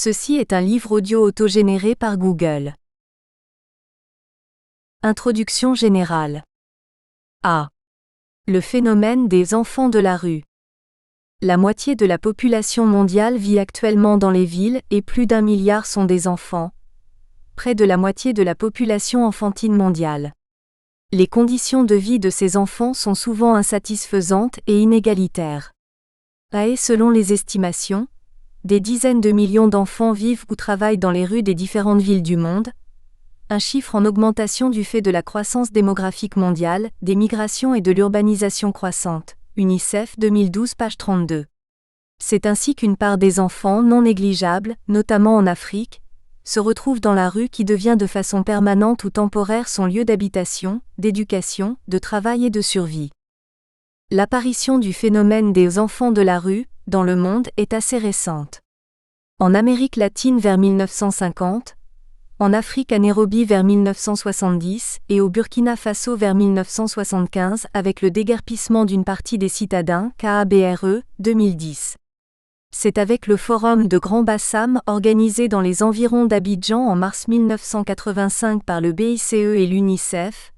Ceci est un livre audio autogénéré par Google. Introduction générale. A. Le phénomène des enfants de la rue. La moitié de la population mondiale vit actuellement dans les villes et plus d'1 milliard sont des enfants. Près de la moitié de la population enfantine mondiale. Les conditions de vie de ces enfants sont souvent insatisfaisantes et inégalitaires. Et selon les estimations, des dizaines de millions d'enfants vivent ou travaillent dans les rues des différentes villes du monde, un chiffre en augmentation du fait de la croissance démographique mondiale, des migrations et de l'urbanisation croissante. UNICEF 2012 page 32. C'est ainsi qu'une part des enfants non négligeable, notamment en Afrique, se retrouve dans la rue qui devient de façon permanente ou temporaire son lieu d'habitation, d'éducation, de travail et de survie. L'apparition du phénomène des enfants de la rue, dans le monde, est assez récente. En Amérique latine vers 1950, en Afrique à Nairobi vers 1970 et au Burkina Faso vers 1975 avec le déguerpissement d'une partie des citadins KABRE 2010. C'est avec le Forum de Grand Bassam organisé dans les environs d'Abidjan en mars 1985 par le BICE et l'UNICEF,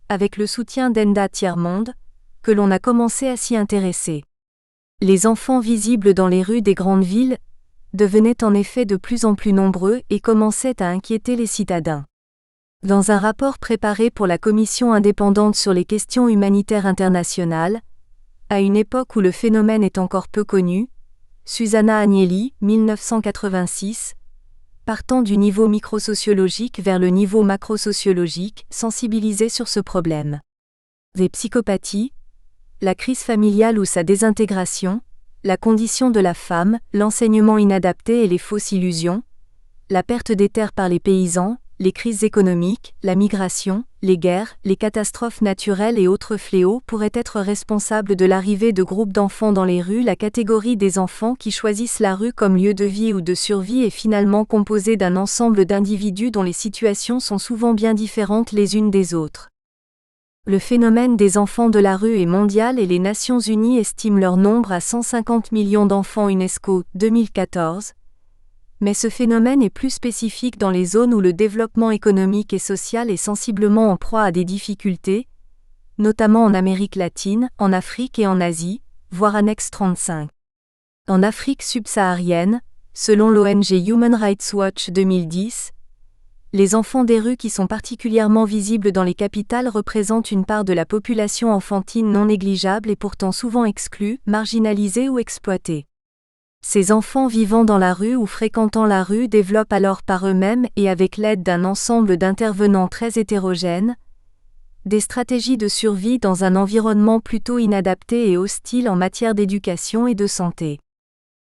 avec le soutien d'Enda Tiers-Monde, que l'on a commencé à s'y intéresser. Les enfants visibles dans les rues des grandes villes devenaient en effet de plus en plus nombreux et commençaient à inquiéter les citadins. Dans un rapport préparé pour la Commission indépendante sur les questions humanitaires internationales, à une époque où le phénomène est encore peu connu, Susanna Agnelli, 1986, partant du niveau microsociologique vers le niveau macrosociologique, sensibilisait sur ce problème. Des psychopathies, la crise familiale ou sa désintégration, la condition de la femme, l'enseignement inadapté et les fausses illusions, la perte des terres par les paysans, les crises économiques, la migration, les guerres, les catastrophes naturelles et autres fléaux pourraient être responsables de l'arrivée de groupes d'enfants dans les rues. La catégorie des enfants qui choisissent la rue comme lieu de vie ou de survie est finalement composée d'un ensemble d'individus dont les situations sont souvent bien différentes les unes des autres. Le phénomène des enfants de la rue est mondial et les Nations Unies estiment leur nombre à 150 millions d'enfants UNESCO 2014. Mais ce phénomène est plus spécifique dans les zones où le développement économique et social est sensiblement en proie à des difficultés, notamment en Amérique latine, en Afrique et en Asie, voire annexe 35. En Afrique subsaharienne, selon l'ONG Human Rights Watch 2010, les enfants des rues qui sont particulièrement visibles dans les capitales représentent une part de la population enfantine non négligeable et pourtant souvent exclue, marginalisée ou exploitée. Ces enfants vivant dans la rue ou fréquentant la rue développent alors par eux-mêmes et avec l'aide d'un ensemble d'intervenants très hétérogènes, des stratégies de survie dans un environnement plutôt inadapté et hostile en matière d'éducation et de santé.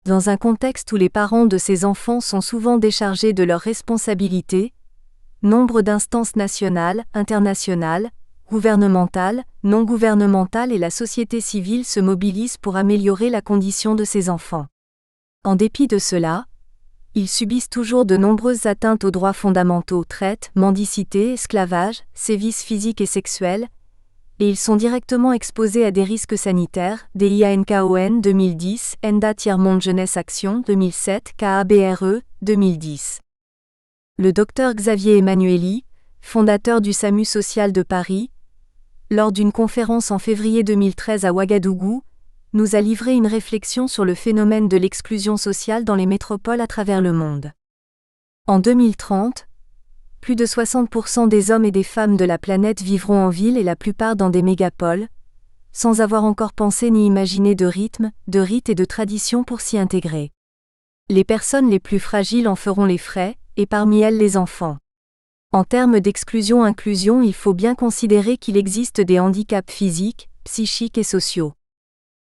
Dans un contexte où les parents de ces enfants sont souvent déchargés de leurs responsabilités, nombre d'instances nationales, internationales, gouvernementales, non gouvernementales et la société civile se mobilisent pour améliorer la condition de ces enfants. En dépit de cela, ils subissent toujours de nombreuses atteintes aux droits fondamentaux, traite, mendicité, esclavage, sévices physiques et sexuels, et ils sont directement exposés à des risques sanitaires, DIANKON 2010, Enda Tiers-Monde Jeunesse Action 2007, KABRE 2010. Le Dr Xavier Emmanuelli, fondateur du SAMU social de Paris, lors d'une conférence en février 2013 à Ouagadougou, nous a livré une réflexion sur le phénomène de l'exclusion sociale dans les métropoles à travers le monde. En 2030, plus de 60% des hommes et des femmes de la planète vivront en ville et la plupart dans des mégapoles, sans avoir encore pensé ni imaginé de rythme, de rites et de traditions pour s'y intégrer. Les personnes les plus fragiles en feront les frais, et parmi elles les enfants. En termes d'exclusion-inclusion, il faut bien considérer qu'il existe des handicaps physiques, psychiques et sociaux.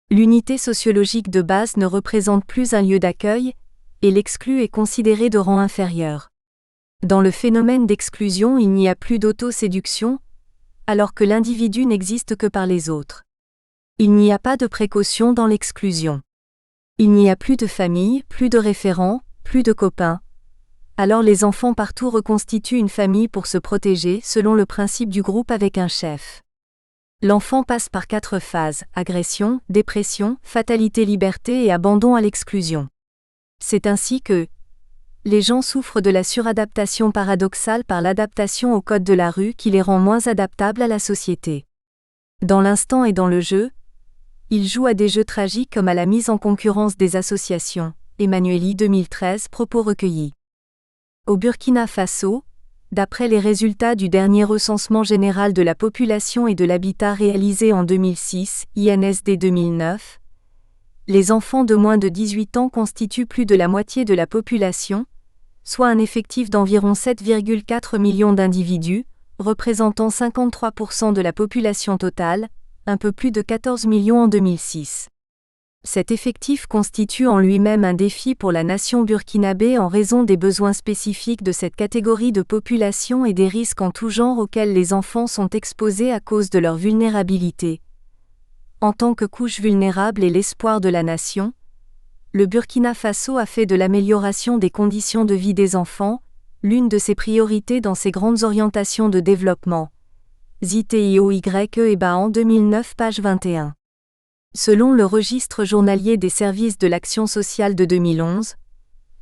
L'unité sociologique de base ne représente plus un lieu d'accueil, et l'exclu est considéré de rang inférieur. Dans le phénomène d'exclusion, il n'y a plus d'autoséduction, alors que l'individu n'existe que par les autres. Il n'y a pas de précaution dans l'exclusion. Il n'y a plus de famille, plus de référents, plus de copains. Alors les enfants partout reconstituent une famille pour se protéger selon le principe du groupe avec un chef. L'enfant passe par 4 phases, agression, dépression, fatalité-liberté et abandon à l'exclusion. C'est ainsi que, Les gens souffrent de la suradaptation paradoxale par l'adaptation au code de la rue qui les rend moins adaptables à la société. Dans l'instant et dans le jeu, ils jouent à des jeux tragiques comme à la mise en concurrence des associations. Emmanueli 2013, propos recueillis. Au Burkina Faso, d'après les résultats du dernier recensement général de la population et de l'habitat réalisé en 2006, INSD 2009, les enfants de moins de 18 ans constituent plus de la moitié de la population, soit un effectif d'environ 7,4 millions d'individus, représentant 53% de la population totale, un peu plus de 14 millions en 2006. Cet effectif constitue en lui-même un défi pour la nation burkinabé en raison des besoins spécifiques de cette catégorie de population et des risques en tout genre auxquels les enfants sont exposés à cause de leur vulnérabilité. En tant que couche vulnérable et l'espoir de la nation, le Burkina Faso a fait de l'amélioration des conditions de vie des enfants l'une de ses priorités dans ses grandes orientations de développement. ZTIOYE en 2009, page 21. Selon le registre journalier des services de l'action sociale de 2011,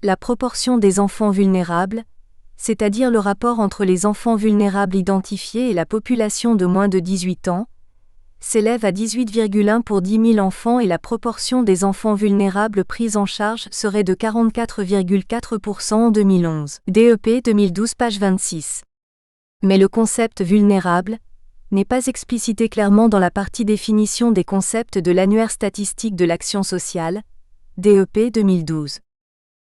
la proportion des enfants vulnérables, c'est-à-dire le rapport entre les enfants vulnérables identifiés et la population de moins de 18 ans, s'élève à 18,1 pour 10 000 enfants et la proportion des enfants vulnérables pris en charge serait de 44,4% en 2011. DEP 2012, page 26. Mais le concept vulnérable n'est pas explicité clairement dans la partie définition des concepts de l'annuaire statistique de l'action sociale, DEP 2012.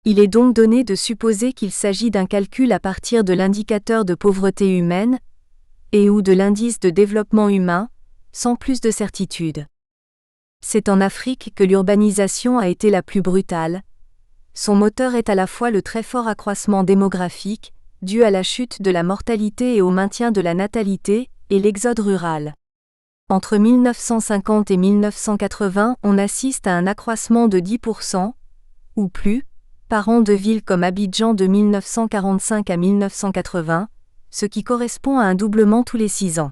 Il est donc donné de supposer qu'il s'agit d'un calcul à partir de l'indicateur de pauvreté humaine et ou de l'indice de développement humain, sans plus de certitude. C'est en Afrique que l'urbanisation a été la plus brutale. Son moteur est à la fois le très fort accroissement démographique, dû à la chute de la mortalité et au maintien de la natalité, et l'exode rural. Entre 1950 et 1980, on assiste à un accroissement de 10%, ou plus, par an de villes comme Abidjan de 1945 à 1980, ce qui correspond à un doublement tous les 6 ans.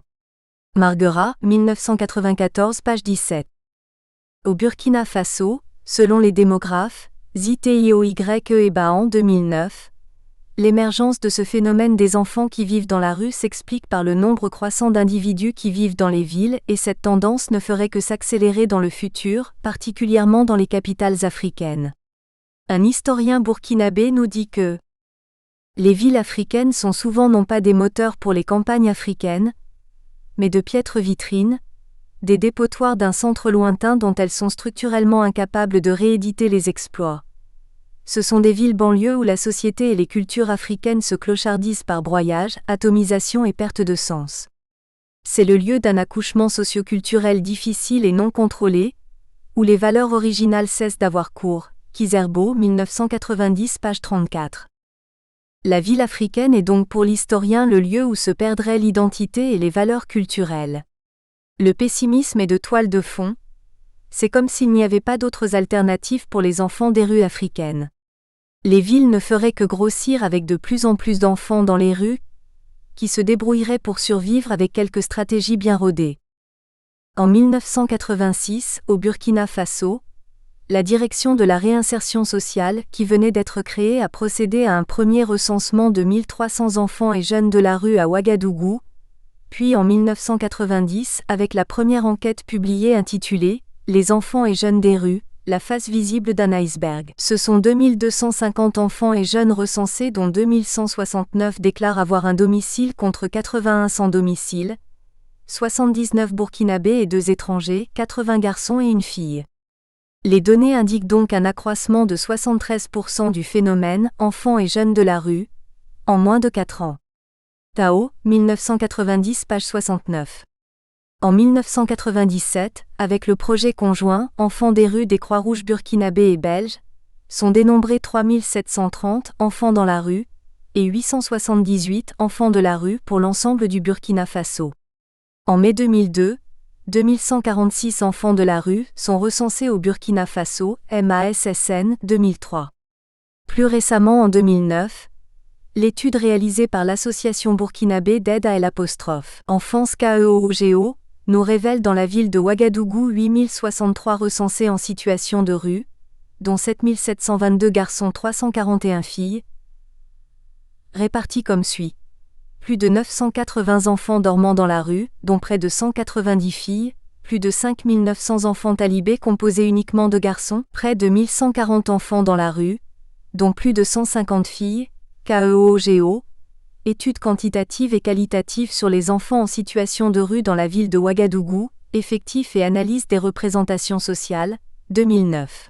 Marguerat, 1994, page 17. Au Burkina Faso, selon les démographes, ZTIOYE en 2009, l'émergence de ce phénomène des enfants qui vivent dans la rue s'explique par le nombre croissant d'individus qui vivent dans les villes et cette tendance ne ferait que s'accélérer dans le futur, particulièrement dans les capitales africaines. Un historien burkinabé nous dit que les villes africaines sont souvent non pas des moteurs pour les campagnes africaines, mais de piètres vitrines, des dépotoirs d'un centre lointain dont elles sont structurellement incapables de rééditer les exploits. Ce sont des villes banlieues où la société et les cultures africaines se clochardisent par broyage, atomisation et perte de sens. C'est le lieu d'un accouchement socioculturel difficile et non contrôlé, où les valeurs originales cessent d'avoir cours. Kizerbo, 1990, page 34. La ville africaine est donc pour l'historien le lieu où se perdraient l'identité et les valeurs culturelles. Le pessimisme est de toile de fond. C'est comme s'il n'y avait pas d'autres alternatives pour les enfants des rues africaines. Les villes ne feraient que grossir avec de plus en plus d'enfants dans les rues, qui se débrouilleraient pour survivre avec quelques stratégies bien rodées. En 1986, au Burkina Faso, la direction de la réinsertion sociale, qui venait d'être créée, a procédé à un premier recensement de 1300 enfants et jeunes de la rue à Ouagadougou, puis en 1990 avec la première enquête publiée intitulée « Les enfants et jeunes des rues », la face visible d'un iceberg. Ce sont 2250 enfants et jeunes recensés dont 2169 déclarent avoir un domicile contre 81 sans domicile, 79 burkinabés et 2 étrangers, 80 garçons et une fille. Les données indiquent donc un accroissement de 73% du phénomène « enfants et jeunes de la rue » en moins de 4 ans. Tao, 1990, page 69. En 1997, avec le projet conjoint « Enfants des rues » des Croix-Rouges burkinabés et belges, sont dénombrés 3730 enfants dans la rue et 878 enfants de la rue pour l'ensemble du Burkina Faso. En mai 2002, 2146 enfants de la rue sont recensés au Burkina Faso, MASSN 2003. Plus récemment en 2009, l'étude réalisée par l'Association burkinabé d'aide à l'enfance KEOGO nous révèle dans la ville de Ouagadougou 8063 recensés en situation de rue, dont 7722 garçons 341 filles, répartis comme suit. Plus de 980 enfants dormant dans la rue, dont près de 190 filles, plus de 5900 enfants talibés composés uniquement de garçons, près de 1140 enfants dans la rue, dont plus de 150 filles, KEOGO, études quantitatives et qualitatives sur les enfants en situation de rue dans la ville de Ouagadougou, effectifs et analyse des représentations sociales, 2009.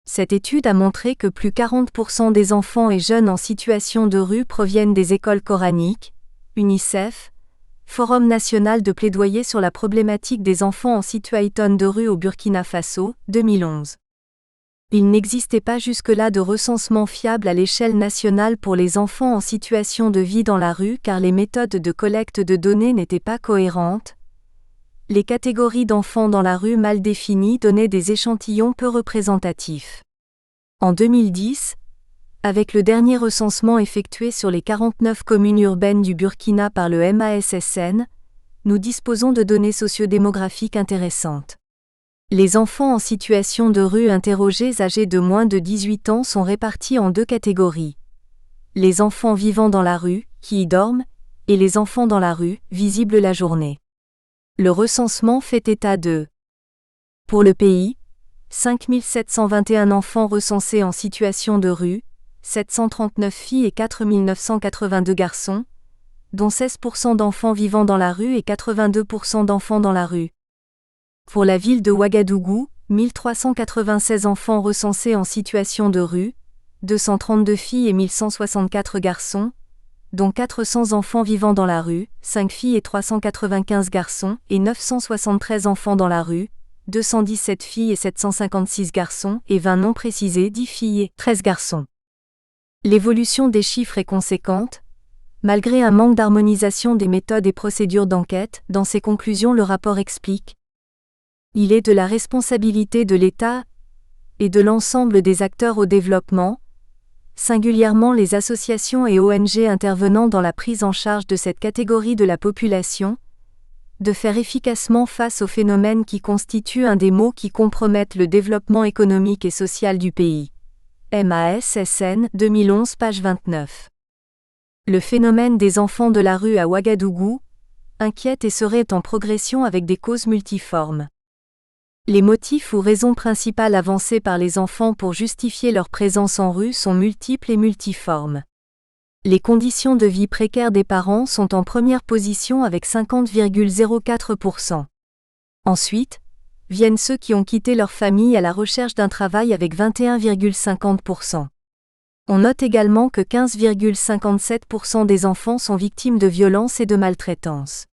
Cette étude a montré que plus 40% des enfants et jeunes en situation de rue proviennent des écoles coraniques, UNICEF, Forum national de plaidoyer sur la problématique des enfants en situation de rue au Burkina Faso, 2011. Il n'existait pas jusque-là de recensement fiable à l'échelle nationale pour les enfants en situation de vie dans la rue car les méthodes de collecte de données n'étaient pas cohérentes. Les catégories d'enfants dans la rue mal définies donnaient des échantillons peu représentatifs. En 2010, avec le dernier recensement effectué sur les 49 communes urbaines du Burkina par le MASSN, nous disposons de données sociodémographiques intéressantes. Les enfants en situation de rue interrogés âgés de moins de 18 ans sont répartis en deux catégories. Les enfants vivant dans la rue, qui y dorment, et les enfants dans la rue, visibles la journée. Le recensement fait état de: pour le pays, 5721 enfants recensés en situation de rue, 739 filles et 4982 garçons, dont 16% d'enfants vivant dans la rue et 82% d'enfants dans la rue. Pour la ville de Ouagadougou, 1396 enfants recensés en situation de rue, 232 filles et 1164 garçons, dont 400 enfants vivant dans la rue, 5 filles et 395 garçons, et 973 enfants dans la rue, 217 filles et 756 garçons, et 20 non précisés 10 filles et 13 garçons. L'évolution des chiffres est conséquente. Malgré un manque d'harmonisation des méthodes et procédures d'enquête, dans ses conclusions le rapport explique: il est de la responsabilité de l'État et de l'ensemble des acteurs au développement, singulièrement les associations et ONG intervenant dans la prise en charge de cette catégorie de la population, de faire efficacement face aux phénomènes qui constituent un des maux qui compromettent le développement économique et social du pays. MASSN 2011 page 29. Le phénomène des enfants de la rue à Ouagadougou inquiète et serait en progression avec des causes multiformes. Les motifs ou raisons principales avancées par les enfants pour justifier leur présence en rue sont multiples et multiformes. Les conditions de vie précaires des parents sont en première position avec 50,04%. Ensuite, viennent ceux qui ont quitté leur famille à la recherche d'un travail avec 21,50%. On note également que 15,57% des enfants sont victimes de violences et de maltraitance.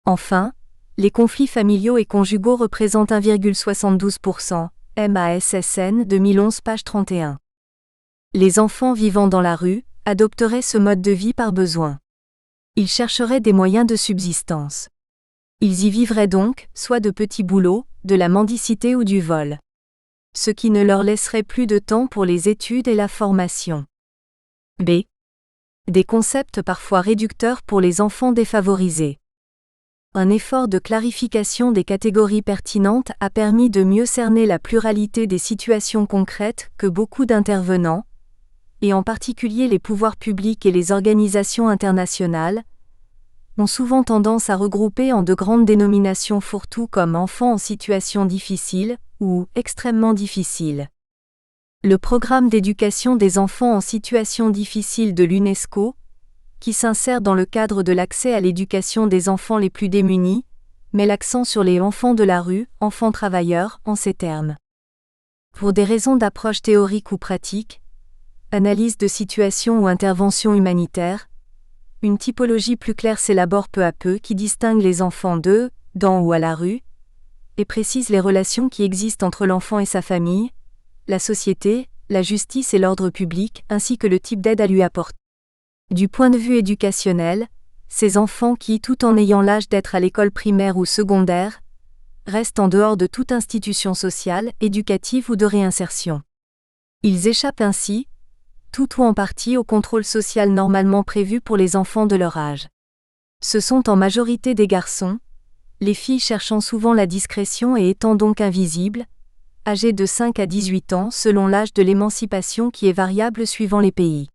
Enfin, les conflits familiaux et conjugaux représentent 1,72%, MASSN 2011 page 31. Les enfants vivant dans la rue adopteraient ce mode de vie par besoin. Ils chercheraient des moyens de subsistance. Ils y vivraient donc, soit de petits boulots, de la mendicité ou du vol. Ce qui ne leur laisserait plus de temps pour les études et la formation. B. Des concepts parfois réducteurs pour les enfants défavorisés. Un effort de clarification des catégories pertinentes a permis de mieux cerner la pluralité des situations concrètes que beaucoup d'intervenants, et en particulier les pouvoirs publics et les organisations internationales, ont souvent tendance à regrouper en de grandes dénominations fourre-tout comme enfants en situation difficile ou extrêmement difficile. Le programme d'éducation des enfants en situation difficile de l'UNESCO, qui s'insère dans le cadre de l'accès à l'éducation des enfants les plus démunis, met l'accent sur les enfants de la rue, enfants travailleurs, en ces termes. Pour des raisons d'approche théorique ou pratique, analyse de situation ou intervention humanitaire, une typologie plus claire s'élabore peu à peu qui distingue les enfants de, dans ou à la rue, et précise les relations qui existent entre l'enfant et sa famille, la société, la justice et l'ordre public, ainsi que le type d'aide à lui apporter. Du point de vue éducationnel, ces enfants qui, tout en ayant l'âge d'être à l'école primaire ou secondaire, restent en dehors de toute institution sociale, éducative ou de réinsertion. Ils échappent ainsi, tout ou en partie au contrôle social normalement prévu pour les enfants de leur âge. Ce sont en majorité des garçons, les filles cherchant souvent la discrétion et étant donc invisibles, âgés de 5 à 18 ans selon l'âge de l'émancipation qui est variable suivant les pays.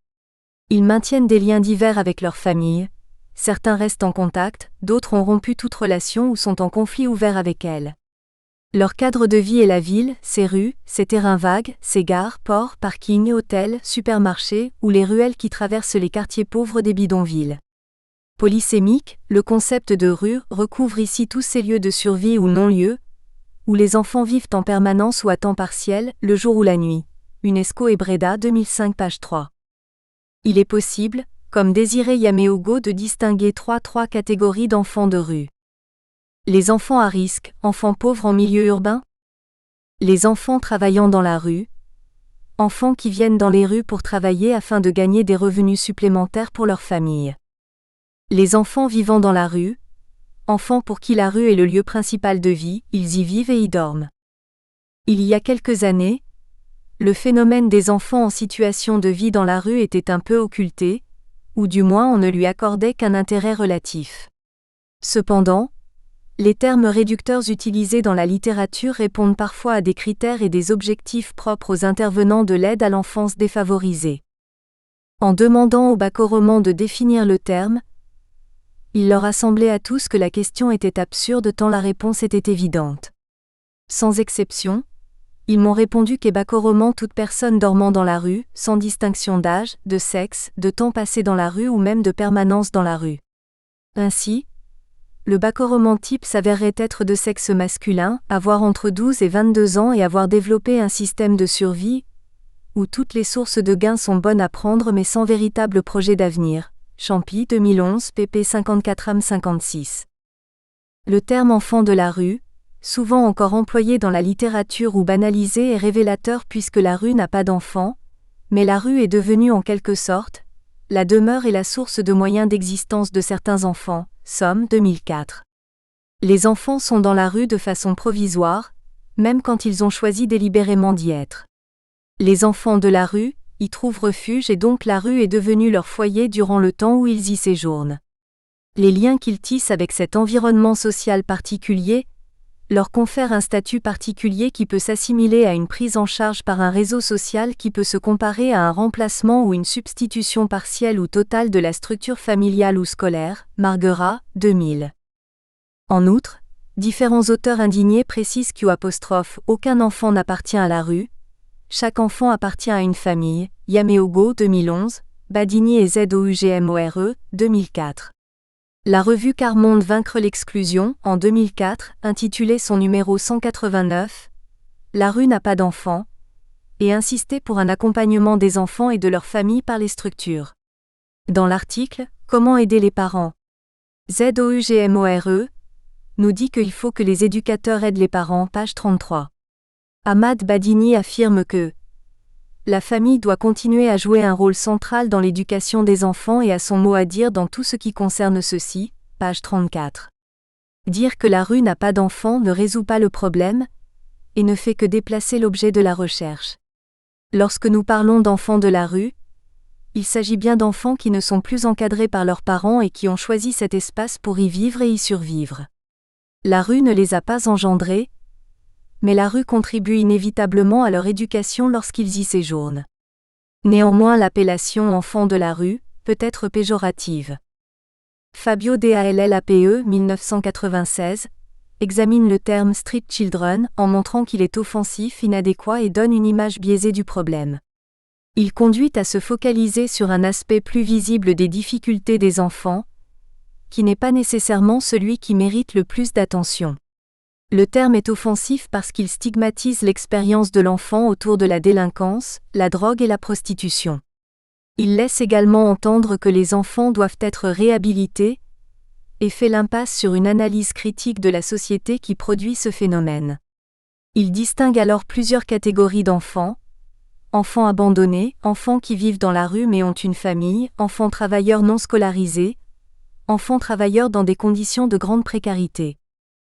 Ils maintiennent des liens divers avec leur famille, certains restent en contact, d'autres ont rompu toute relation ou sont en conflit ouvert avec elle. Leur cadre de vie est la ville, ses rues, ses terrains vagues, ses gares, ports, parkings, hôtels, supermarchés, ou les ruelles qui traversent les quartiers pauvres des bidonvilles. Polysémique, le concept de rue recouvre ici tous ces lieux de survie ou non-lieux, où les enfants vivent en permanence ou à temps partiel, le jour ou la nuit. UNESCO et Breda 2005 page 3. Il est possible, comme Désiré Yaméogo, de distinguer trois catégories d'enfants de rue. Les enfants à risque, enfants pauvres en milieu urbain. Les enfants travaillant dans la rue. Enfants qui viennent dans les rues pour travailler afin de gagner des revenus supplémentaires pour leur famille. Les enfants vivant dans la rue. Enfants pour qui la rue est le lieu principal de vie, ils y vivent et y dorment. Il y a quelques années, le phénomène des enfants en situation de vie dans la rue était un peu occulté, ou du moins on ne lui accordait qu'un intérêt relatif. Cependant, les termes réducteurs utilisés dans la littérature répondent parfois à des critères et des objectifs propres aux intervenants de l'aide à l'enfance défavorisée. En demandant aux Baco-Romans de définir le terme, il leur a semblé à tous que la question était absurde tant la réponse était évidente. Sans exception, ils m'ont répondu qu'est Baco-Roman toute personne dormant dans la rue, sans distinction d'âge, de sexe, de temps passé dans la rue ou même de permanence dans la rue. Ainsi, le Baco-Roman type s'avérerait être de sexe masculin, avoir entre 12 et 22 ans et avoir développé un système de survie, où toutes les sources de gains sont bonnes à prendre mais sans véritable projet d'avenir. Champy 2011 pp 54 am 56. Le terme enfant de la rue, souvent encore employé dans la littérature ou banalisé, est révélateur puisque la rue n'a pas d'enfants, mais la rue est devenue en quelque sorte la demeure et la source de moyens d'existence de certains enfants. Somme 2004. Les enfants sont dans la rue de façon provisoire, même quand ils ont choisi délibérément d'y être. Les enfants de la rue y trouvent refuge et donc la rue est devenue leur foyer durant le temps où ils y séjournent. Les liens qu'ils tissent avec cet environnement social particulier leur confèrent un statut particulier qui peut s'assimiler à une prise en charge par un réseau social qui peut se comparer à un remplacement ou une substitution partielle ou totale de la structure familiale ou scolaire. Marguerat, 2000. En outre, différents auteurs indignés précisent qu'aucun enfant n'appartient à la rue, chaque enfant appartient à une famille. Yaméogo 2011, Badini et Zougmore 2004. La revue Carmonde Vaincre l'exclusion, en 2004, intitulait son numéro 189 « La rue n'a pas d'enfants » et insistait pour un accompagnement des enfants et de leurs familles par les structures. Dans l'article « Comment aider les parents ?» Zougmore nous dit qu'il faut que les éducateurs aident les parents, page 33. Ahmad Badini affirme que la famille doit continuer à jouer un rôle central dans l'éducation des enfants et a son mot à dire dans tout ce qui concerne ceux-ci, page 34. Dire que la rue n'a pas d'enfants ne résout pas le problème, et ne fait que déplacer l'objet de la recherche. Lorsque nous parlons d'enfants de la rue, il s'agit bien d'enfants qui ne sont plus encadrés par leurs parents et qui ont choisi cet espace pour y vivre et y survivre. La rue ne les a pas engendrés, mais la rue contribue inévitablement à leur éducation lorsqu'ils y séjournent. Néanmoins, l'appellation « enfant de la rue » peut être péjorative. Fabio Dallape, 1996, examine le terme « street children » en montrant qu'il est offensif, inadéquat et donne une image biaisée du problème. Il conduit à se focaliser sur un aspect plus visible des difficultés des enfants, qui n'est pas nécessairement celui qui mérite le plus d'attention. Le terme est offensif parce qu'il stigmatise l'expérience de l'enfant autour de la délinquance, la drogue et la prostitution. Il laisse également entendre que les enfants doivent être réhabilités, et fait l'impasse sur une analyse critique de la société qui produit ce phénomène. Il distingue alors plusieurs catégories d'enfants: enfants abandonnés, enfants qui vivent dans la rue mais ont une famille, enfants travailleurs non scolarisés, enfants travailleurs dans des conditions de grande précarité.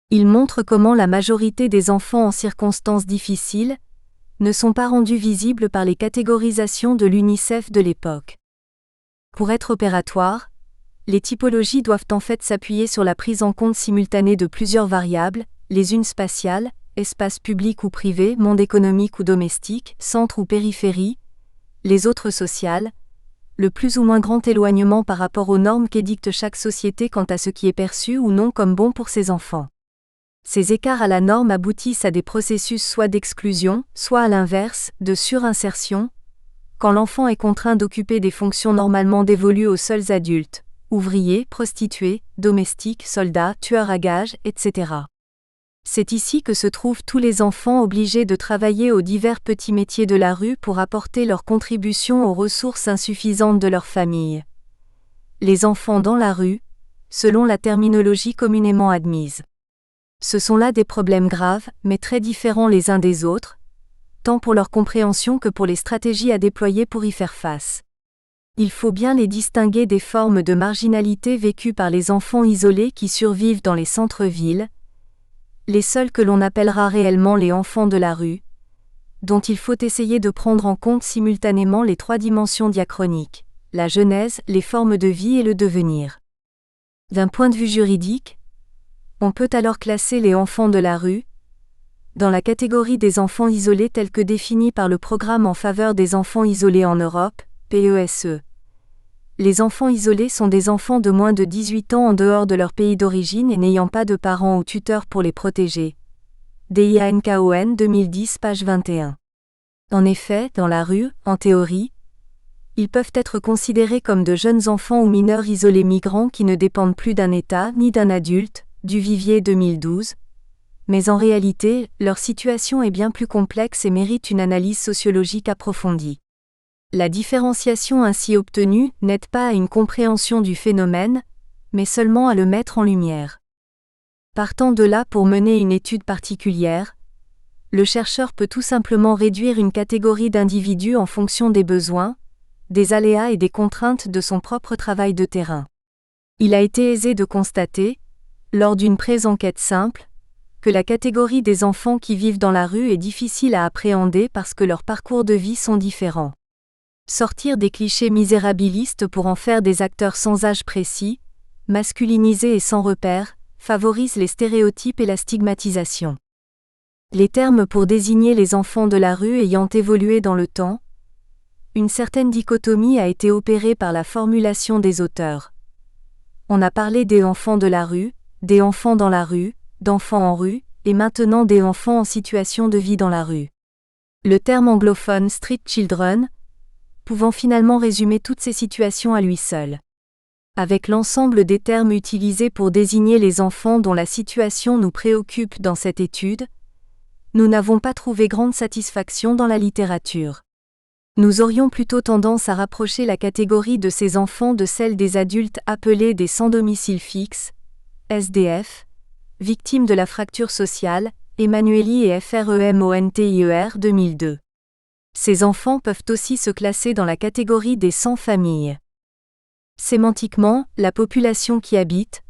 Il montre comment la majorité des enfants en circonstances difficiles ne sont pas rendus visibles par les catégorisations de l'UNICEF de l'époque. Pour être opératoires, les typologies doivent en fait s'appuyer sur la prise en compte simultanée de plusieurs variables, les unes spatiales, espace public ou privé, monde économique ou domestique, centre ou périphérie, les autres sociales, le plus ou moins grand éloignement par rapport aux normes qu'édicte chaque société quant à ce qui est perçu ou non comme bon pour ses enfants. Ces écarts à la norme aboutissent à des processus soit d'exclusion, soit à l'inverse, de surinsertion, quand l'enfant est contraint d'occuper des fonctions normalement dévolues aux seuls adultes, ouvriers, prostituées, domestiques, soldats, tueurs à gages, etc. C'est ici que se trouvent tous les enfants obligés de travailler aux divers petits métiers de la rue pour apporter leur contribution aux ressources insuffisantes de leur famille. Les enfants dans la rue, selon la terminologie communément admise. Ce sont là des problèmes graves, mais très différents les uns des autres, tant pour leur compréhension que pour les stratégies à déployer pour y faire face. Il faut bien les distinguer des formes de marginalité vécues par les enfants isolés qui survivent dans les centres-villes, les seuls que l'on appellera réellement les enfants de la rue, dont il faut essayer de prendre en compte simultanément les trois dimensions diachroniques, la genèse, les formes de vie et le devenir. D'un point de vue juridique, on peut alors classer les enfants de la rue dans la catégorie des enfants isolés tels que définis par le Programme en faveur des enfants isolés en Europe, PESE. Les enfants isolés sont des enfants de moins de 18 ans en dehors de leur pays d'origine et n'ayant pas de parents ou tuteurs pour les protéger. DIANKON 2010 page 21. En effet, dans la rue, en théorie, ils peuvent être considérés comme de jeunes enfants ou mineurs isolés migrants qui ne dépendent plus d'un État ni d'un adulte, du Vivier 2012, mais en réalité, leur situation est bien plus complexe et mérite une analyse sociologique approfondie. La différenciation ainsi obtenue n'aide pas à une compréhension du phénomène, mais seulement à le mettre en lumière. Partant de là pour mener une étude particulière, le chercheur peut tout simplement réduire une catégorie d'individus en fonction des besoins, des aléas et des contraintes de son propre travail de terrain. Il a été aisé de constater, lors d'une pré-enquête simple, que la catégorie des enfants qui vivent dans la rue est difficile à appréhender parce que leurs parcours de vie sont différents. Sortir des clichés misérabilistes pour en faire des acteurs sans âge précis, masculinisés et sans repères, favorise les stéréotypes et la stigmatisation. Les termes pour désigner les enfants de la rue ayant évolué dans le temps, une certaine dichotomie a été opérée par la formulation des auteurs. On a parlé des enfants de la rue, des enfants dans la rue, d'enfants en rue, et maintenant des enfants en situation de vie dans la rue. Le terme anglophone « street children » pouvant finalement résumer toutes ces situations à lui seul. Avec l'ensemble des termes utilisés pour désigner les enfants dont la situation nous préoccupe dans cette étude, nous n'avons pas trouvé grande satisfaction dans la littérature. Nous aurions plutôt tendance à rapprocher la catégorie de ces enfants de celle des adultes appelés des sans domicile fixe, SDF, victimes de la fracture sociale, Emmanueli et FREMONTIER 2002. Ces enfants peuvent aussi se classer dans la catégorie des sans-famille. Sémantiquement, la population qui habite,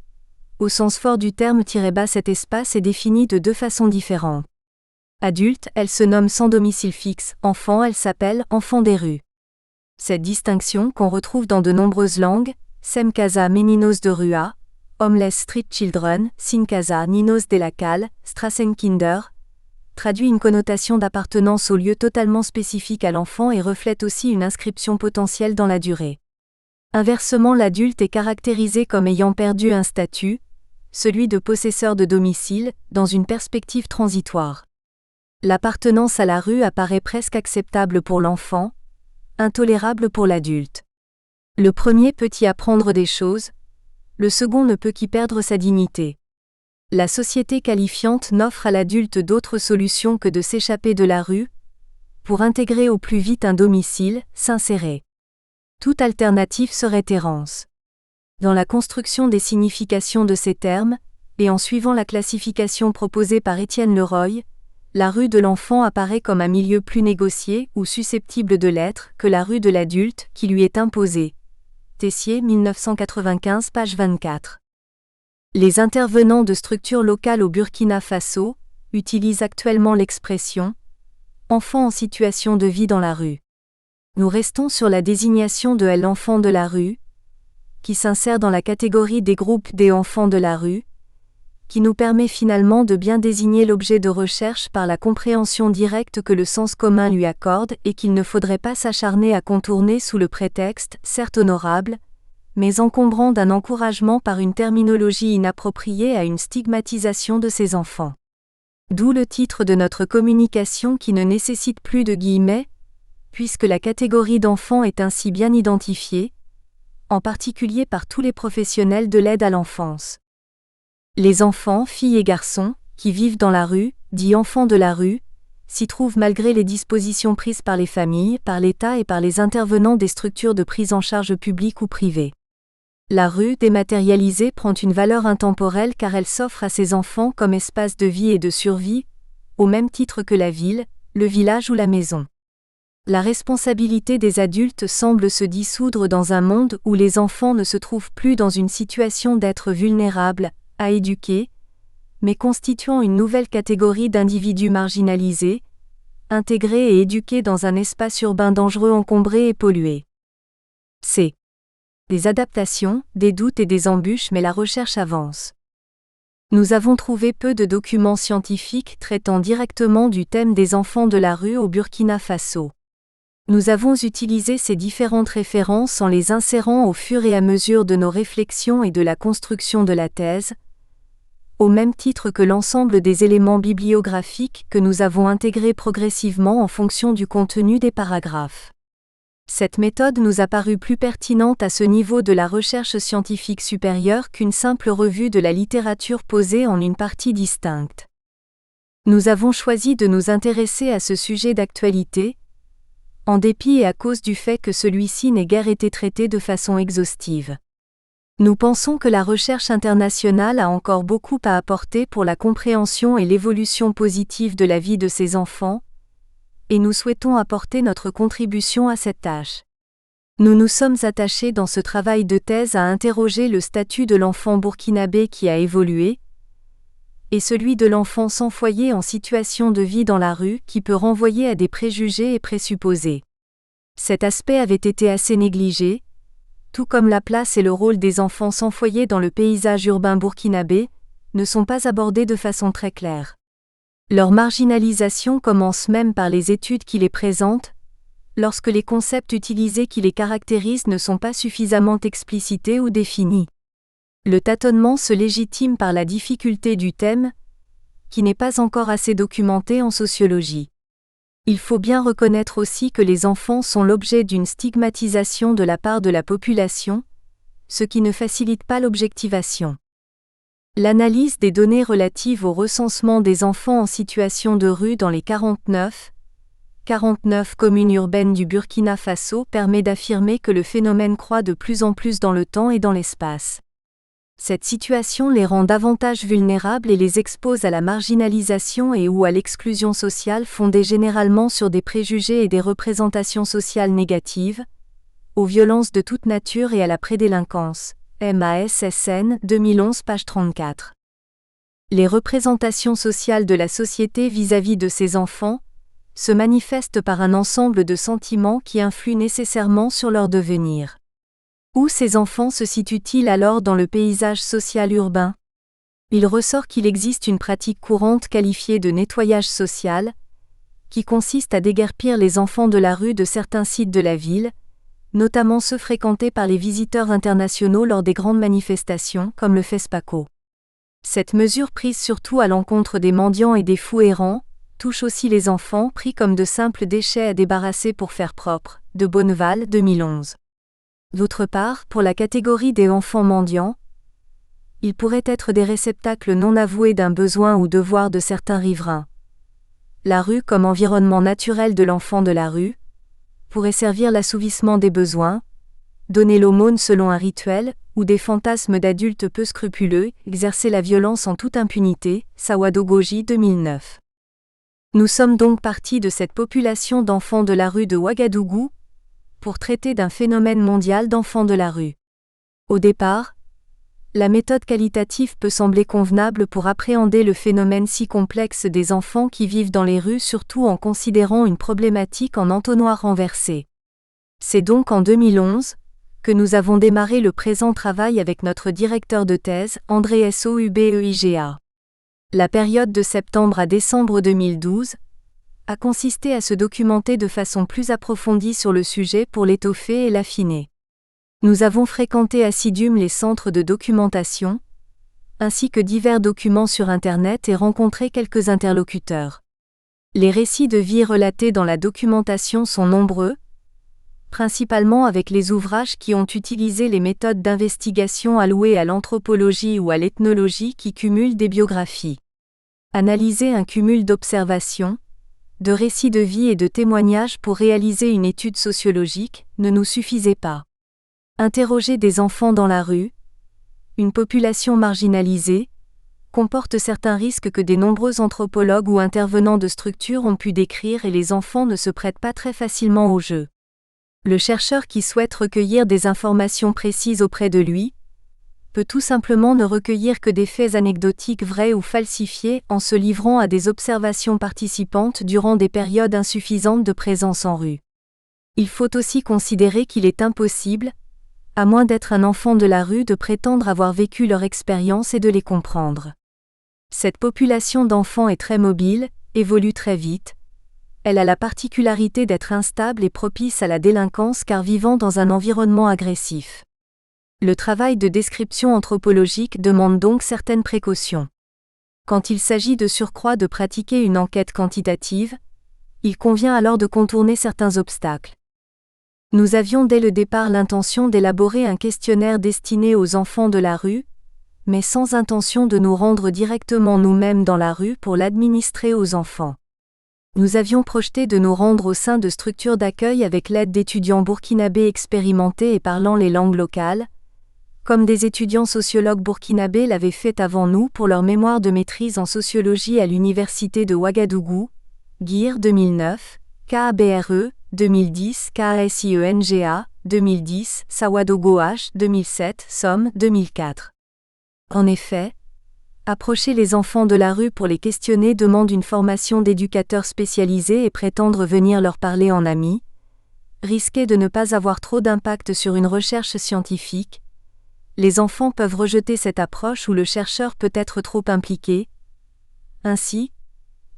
au sens fort du terme - cet espace est définie de deux façons différentes. Adulte, elle se nomme sans domicile fixe, enfant, elle s'appelle enfant des rues. Cette distinction, qu'on retrouve dans de nombreuses langues, Sem casa meninos de rua, Homeless Street Children, Sin casa ninos de la calle, Straßenkinder, traduit une connotation d'appartenance au lieu totalement spécifique à l'enfant et reflète aussi une inscription potentielle dans la durée. Inversement, l'adulte est caractérisé comme ayant perdu un statut, celui de possesseur de domicile, dans une perspective transitoire. L'appartenance à la rue apparaît presque acceptable pour l'enfant, intolérable pour l'adulte. Le premier peut y apprendre des choses, le second ne peut qu'y perdre sa dignité. La société qualifiante n'offre à l'adulte d'autre solution que de s'échapper de la rue, pour intégrer au plus vite un domicile, s'insérer. Toute alternative serait errance. Dans la construction des significations de ces termes, et en suivant la classification proposée par Étienne Leroy, la rue de l'enfant apparaît comme un milieu plus négocié ou susceptible de l'être que la rue de l'adulte qui lui est imposée. Tessier 1995 page 24. Les intervenants de structures locales au Burkina Faso utilisent actuellement l'expression « enfant en situation de vie dans la rue ». Nous restons sur la désignation de l'enfant de la rue, qui s'insère dans la catégorie des groupes des enfants de la rue, qui nous permet finalement de bien désigner l'objet de recherche par la compréhension directe que le sens commun lui accorde et qu'il ne faudrait pas s'acharner à contourner sous le prétexte, certes honorable, mais encombrant d'un encouragement par une terminologie inappropriée à une stigmatisation de ces enfants. D'où le titre de notre communication qui ne nécessite plus de guillemets, puisque la catégorie d'enfants est ainsi bien identifiée, en particulier par tous les professionnels de l'aide à l'enfance. Les enfants, filles et garçons, qui vivent dans la rue, dits enfants de la rue, s'y trouvent malgré les dispositions prises par les familles, par l'État et par les intervenants des structures de prise en charge publiques ou privées. La rue dématérialisée prend une valeur intemporelle car elle s'offre à ces enfants comme espace de vie et de survie, au même titre que la ville, le village ou la maison. La responsabilité des adultes semble se dissoudre dans un monde où les enfants ne se trouvent plus dans une situation d'être vulnérables, à éduquer, mais constituant une nouvelle catégorie d'individus marginalisés, intégrés et éduqués dans un espace urbain dangereux encombré et pollué. C'est des adaptations, des doutes et des embûches mais la recherche avance. Nous avons trouvé peu de documents scientifiques traitant directement du thème des enfants de la rue au Burkina Faso. Nous avons utilisé ces différentes références en les insérant au fur et à mesure de nos réflexions et de la construction de la thèse, au même titre que l'ensemble des éléments bibliographiques que nous avons intégrés progressivement en fonction du contenu des paragraphes. Cette méthode nous a paru plus pertinente à ce niveau de la recherche scientifique supérieure qu'une simple revue de la littérature posée en une partie distincte. Nous avons choisi de nous intéresser à ce sujet d'actualité, en dépit et à cause du fait que celui-ci n'ait guère été traité de façon exhaustive. Nous pensons que la recherche internationale a encore beaucoup à apporter pour la compréhension et l'évolution positive de la vie de ces enfants, et nous souhaitons apporter notre contribution à cette tâche. Nous nous sommes attachés dans ce travail de thèse à interroger le statut de l'enfant burkinabé qui a évolué, et celui de l'enfant sans foyer en situation de vie dans la rue qui peut renvoyer à des préjugés et présupposés. Cet aspect avait été assez négligé, tout comme la place et le rôle des enfants sans foyer dans le paysage urbain burkinabé, ne sont pas abordés de façon très claire. Leur marginalisation commence même par les études qui les présentent, lorsque les concepts utilisés qui les caractérisent ne sont pas suffisamment explicités ou définis. Le tâtonnement se légitime par la difficulté du thème, qui n'est pas encore assez documenté en sociologie. Il faut bien reconnaître aussi que les enfants sont l'objet d'une stigmatisation de la part de la population, ce qui ne facilite pas l'objectivation. L'analyse des données relatives au recensement des enfants en situation de rue dans les 49 communes urbaines du Burkina Faso permet d'affirmer que le phénomène croît de plus en plus dans le temps et dans l'espace. Cette situation les rend davantage vulnérables et les expose à la marginalisation et ou à l'exclusion sociale fondée généralement sur des préjugés et des représentations sociales négatives, aux violences de toute nature et à la prédélinquance. MASSN 2011 page 34. Les représentations sociales de la société vis-à-vis de ces enfants se manifestent par un ensemble de sentiments qui influent nécessairement sur leur devenir. Où ces enfants se situent-ils alors dans le paysage social urbain ? Il ressort qu'il existe une pratique courante qualifiée de nettoyage social, qui consiste à déguerpir les enfants de la rue de certains sites de la ville, notamment ceux fréquentés par les visiteurs internationaux lors des grandes manifestations, comme le FESPACO. Cette mesure prise surtout à l'encontre des mendiants et des fous errants, touche aussi les enfants pris comme de simples déchets à débarrasser pour faire propre, de Bonneval 2011. D'autre part, pour la catégorie des enfants mendiants, ils pourraient être des réceptacles non avoués d'un besoin ou devoir de certains riverains. La rue comme environnement naturel de l'enfant de la rue pourrait servir l'assouvissement des besoins, donner l'aumône selon un rituel, ou des fantasmes d'adultes peu scrupuleux, exercer la violence en toute impunité, Sawadogoji 2009. Nous sommes donc partis de cette population d'enfants de la rue de Ouagadougou, pour traiter d'un phénomène mondial d'enfants de la rue. Au départ, la méthode qualitative peut sembler convenable pour appréhender le phénomène si complexe des enfants qui vivent dans les rues, surtout en considérant une problématique en entonnoir renversé. C'est donc en 2011 que nous avons démarré le présent travail avec notre directeur de thèse, André Soubeiga. La période de septembre à décembre 2012 a consisté à se documenter de façon plus approfondie sur le sujet pour l'étoffer et l'affiner. Nous avons fréquenté assidûment les centres de documentation, ainsi que divers documents sur Internet et rencontré quelques interlocuteurs. Les récits de vie relatés dans la documentation sont nombreux, principalement avec les ouvrages qui ont utilisé les méthodes d'investigation allouées à l'anthropologie ou à l'ethnologie qui cumulent des biographies. Analyser un cumul d'observations, de récits de vie et de témoignages pour réaliser une étude sociologique ne nous suffisait pas. Interroger des enfants dans la rue, une population marginalisée, comporte certains risques que des nombreux anthropologues ou intervenants de structures ont pu décrire et les enfants ne se prêtent pas très facilement au jeu. Le chercheur qui souhaite recueillir des informations précises auprès de lui peut tout simplement ne recueillir que des faits anecdotiques vrais ou falsifiés en se livrant à des observations participantes durant des périodes insuffisantes de présence en rue. Il faut aussi considérer qu'il est impossible, à moins d'être un enfant de la rue, de prétendre avoir vécu leur expérience et de les comprendre. Cette population d'enfants est très mobile, évolue très vite. Elle a la particularité d'être instable et propice à la délinquance car vivant dans un environnement agressif. Le travail de description anthropologique demande donc certaines précautions. Quand il s'agit de surcroît de pratiquer une enquête quantitative, il convient alors de contourner certains obstacles. Nous avions dès le départ l'intention d'élaborer un questionnaire destiné aux enfants de la rue, mais sans intention de nous rendre directement nous-mêmes dans la rue pour l'administrer aux enfants. Nous avions projeté de nous rendre au sein de structures d'accueil avec l'aide d'étudiants burkinabés expérimentés et parlant les langues locales, comme des étudiants sociologues burkinabés l'avaient fait avant nous pour leur mémoire de maîtrise en sociologie à l'université de Ouagadougou, GIR 2009, KABRE 2010, KASIENGA 2010, Sawadogo H 2007, Somme 2004. En effet, approcher les enfants de la rue pour les questionner demande une formation d'éducateur spécialisé et prétendre venir leur parler en ami, risquer de ne pas avoir trop d'impact sur une recherche scientifique. Les enfants peuvent rejeter cette approche où le chercheur peut être trop impliqué. Ainsi,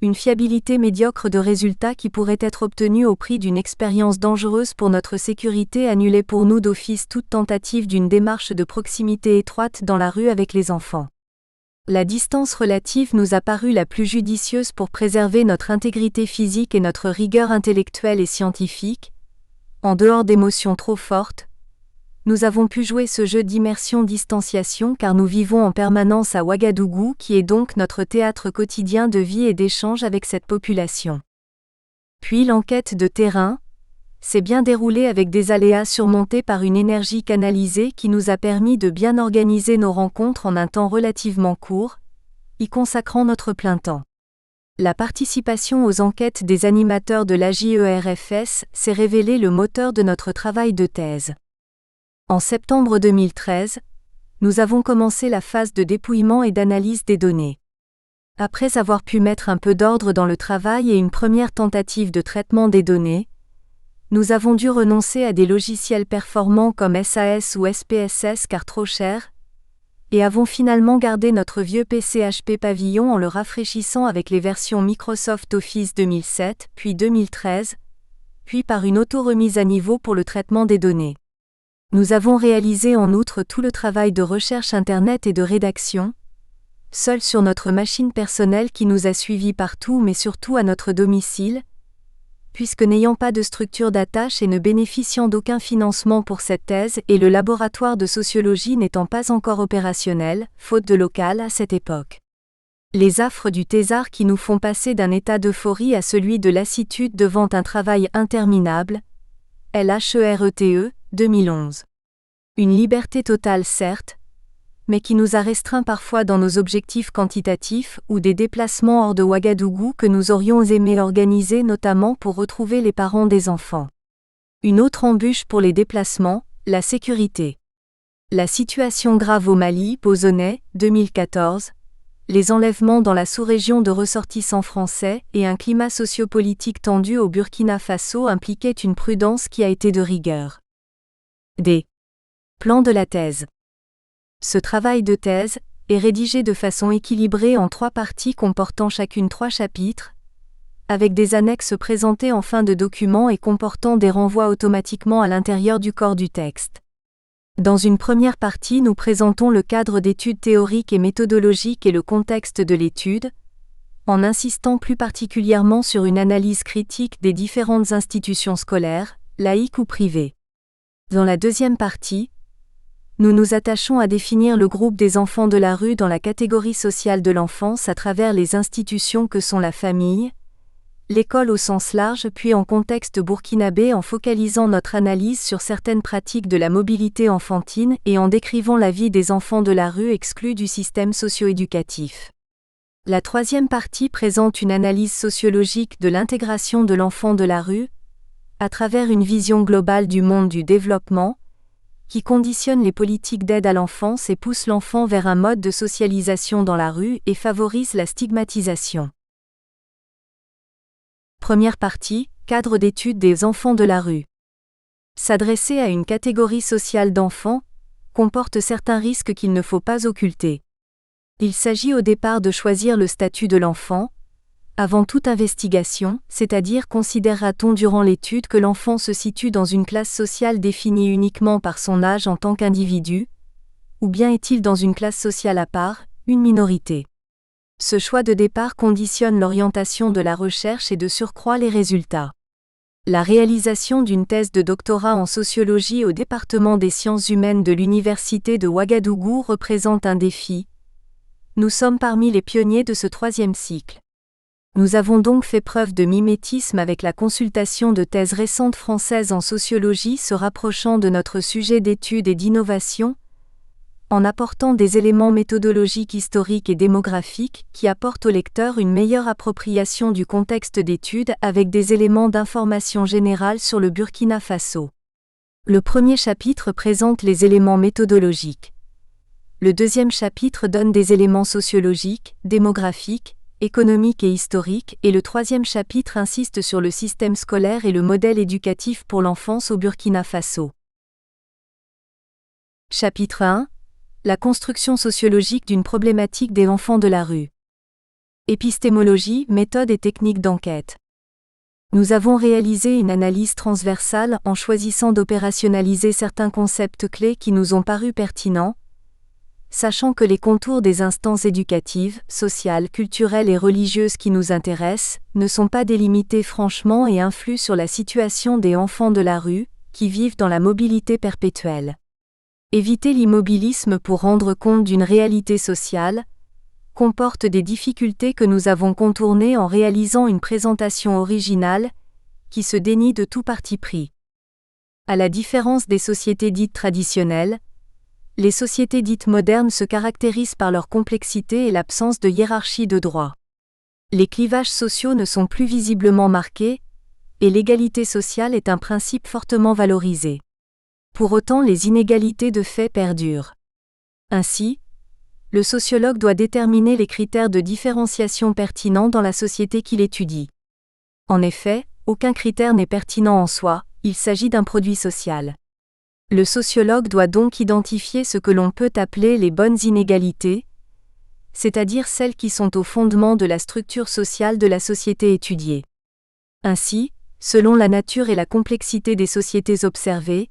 une fiabilité médiocre de résultats qui pourrait être obtenue au prix d'une expérience dangereuse pour notre sécurité annulait pour nous d'office toute tentative d'une démarche de proximité étroite dans la rue avec les enfants. La distance relative nous a paru la plus judicieuse pour préserver notre intégrité physique et notre rigueur intellectuelle et scientifique. En dehors d'émotions trop fortes, nous avons pu jouer ce jeu d'immersion-distanciation car nous vivons en permanence à Ouagadougou qui est donc notre théâtre quotidien de vie et d'échange avec cette population. Puis l'enquête de terrain s'est bien déroulée avec des aléas surmontés par une énergie canalisée qui nous a permis de bien organiser nos rencontres en un temps relativement court, y consacrant notre plein temps. La participation aux enquêtes des animateurs de l'AJERFS s'est révélée le moteur de notre travail de thèse. En septembre 2013, nous avons commencé la phase de dépouillement et d'analyse des données. Après avoir pu mettre un peu d'ordre dans le travail et une première tentative de traitement des données, nous avons dû renoncer à des logiciels performants comme SAS ou SPSS car trop chers, et avons finalement gardé notre vieux PC HP Pavillon en le rafraîchissant avec les versions Microsoft Office 2007, puis 2013, puis par une auto-remise à niveau pour le traitement des données. Nous avons réalisé en outre tout le travail de recherche Internet et de rédaction, seul sur notre machine personnelle qui nous a suivis partout mais surtout à notre domicile, puisque n'ayant pas de structure d'attache et ne bénéficiant d'aucun financement pour cette thèse et le laboratoire de sociologie n'étant pas encore opérationnel, faute de local à cette époque. Les affres du thésard qui nous font passer d'un état d'euphorie à celui de lassitude devant un travail interminable, LHERETE, 2011. Une liberté totale certes, mais qui nous a restreints parfois dans nos objectifs quantitatifs ou des déplacements hors de Ouagadougou que nous aurions aimé organiser notamment pour retrouver les parents des enfants. Une autre embûche pour les déplacements, la sécurité. La situation grave au Mali, Bozonais, 2014, les enlèvements dans la sous-région de ressortissants français et un climat sociopolitique tendu au Burkina Faso impliquaient une prudence qui a été de rigueur. D. Plan de la thèse. Ce travail de thèse, est rédigé de façon équilibrée en 3 parties comportant chacune 3 chapitres, avec des annexes présentées en fin de document et comportant des renvois automatiquement à l'intérieur du corps du texte. Dans une première partie, nous présentons le cadre d'études théoriques et méthodologiques et le contexte de l'étude, en insistant plus particulièrement sur une analyse critique des différentes institutions scolaires, laïques ou privées. Dans la deuxième partie, nous nous attachons à définir le groupe des enfants de la rue dans la catégorie sociale de l'enfance à travers les institutions que sont la famille, l'école au sens large puis en contexte burkinabé en focalisant notre analyse sur certaines pratiques de la mobilité enfantine et en décrivant la vie des enfants de la rue exclus du système socio-éducatif. La troisième partie présente une analyse sociologique de l'intégration de l'enfant de la rue, à travers une vision globale du monde du développement, qui conditionne les politiques d'aide à l'enfance et pousse l'enfant vers un mode de socialisation dans la rue et favorise la stigmatisation. Première partie, cadre d'étude des enfants de la rue. S'adresser à une catégorie sociale d'enfants comporte certains risques qu'il ne faut pas occulter. Il s'agit au départ de choisir le statut de l'enfant, avant toute investigation, c'est-à-dire considérera-t-on durant l'étude que l'enfant se situe dans une classe sociale définie uniquement par son âge en tant qu'individu, ou bien est-il dans une classe sociale à part, une minorité. Ce choix de départ conditionne l'orientation de la recherche et de surcroît les résultats. La réalisation d'une thèse de doctorat en sociologie au département des sciences humaines de l'université de Ouagadougou représente un défi. Nous sommes parmi les pionniers de ce 3e cycle. Nous avons donc fait preuve de mimétisme avec la consultation de thèses récentes françaises en sociologie se rapprochant de notre sujet d'étude et d'innovation, en apportant des éléments méthodologiques historiques et démographiques qui apportent au lecteur une meilleure appropriation du contexte d'étude avec des éléments d'information générale sur le Burkina Faso. Le premier chapitre présente les éléments méthodologiques. Le deuxième chapitre donne des éléments sociologiques, démographiques, économiques et historiques, et le troisième chapitre insiste sur le système scolaire et le modèle éducatif pour l'enfance au Burkina Faso. Chapitre 1. La construction sociologique d'une problématique des enfants de la rue. Épistémologie, méthode et technique d'enquête. Nous avons réalisé une analyse transversale en choisissant d'opérationnaliser certains concepts clés qui nous ont paru pertinents, sachant que les contours des instances éducatives, sociales, culturelles et religieuses qui nous intéressent ne sont pas délimités franchement et influent sur la situation des enfants de la rue, qui vivent dans la mobilité perpétuelle. Éviter l'immobilisme pour rendre compte d'une réalité sociale comporte des difficultés que nous avons contournées en réalisant une présentation originale qui se dénie de tout parti pris. À la différence des sociétés dites traditionnelles, les sociétés dites modernes se caractérisent par leur complexité et l'absence de hiérarchie de droit. Les clivages sociaux ne sont plus visiblement marqués, et l'égalité sociale est un principe fortement valorisé. Pour autant, les inégalités de fait perdurent. Ainsi, le sociologue doit déterminer les critères de différenciation pertinents dans la société qu'il étudie. En effet, aucun critère n'est pertinent en soi, il s'agit d'un produit social. Le sociologue doit donc identifier ce que l'on peut appeler les bonnes inégalités, c'est-à-dire celles qui sont au fondement de la structure sociale de la société étudiée. Ainsi, selon la nature et la complexité des sociétés observées,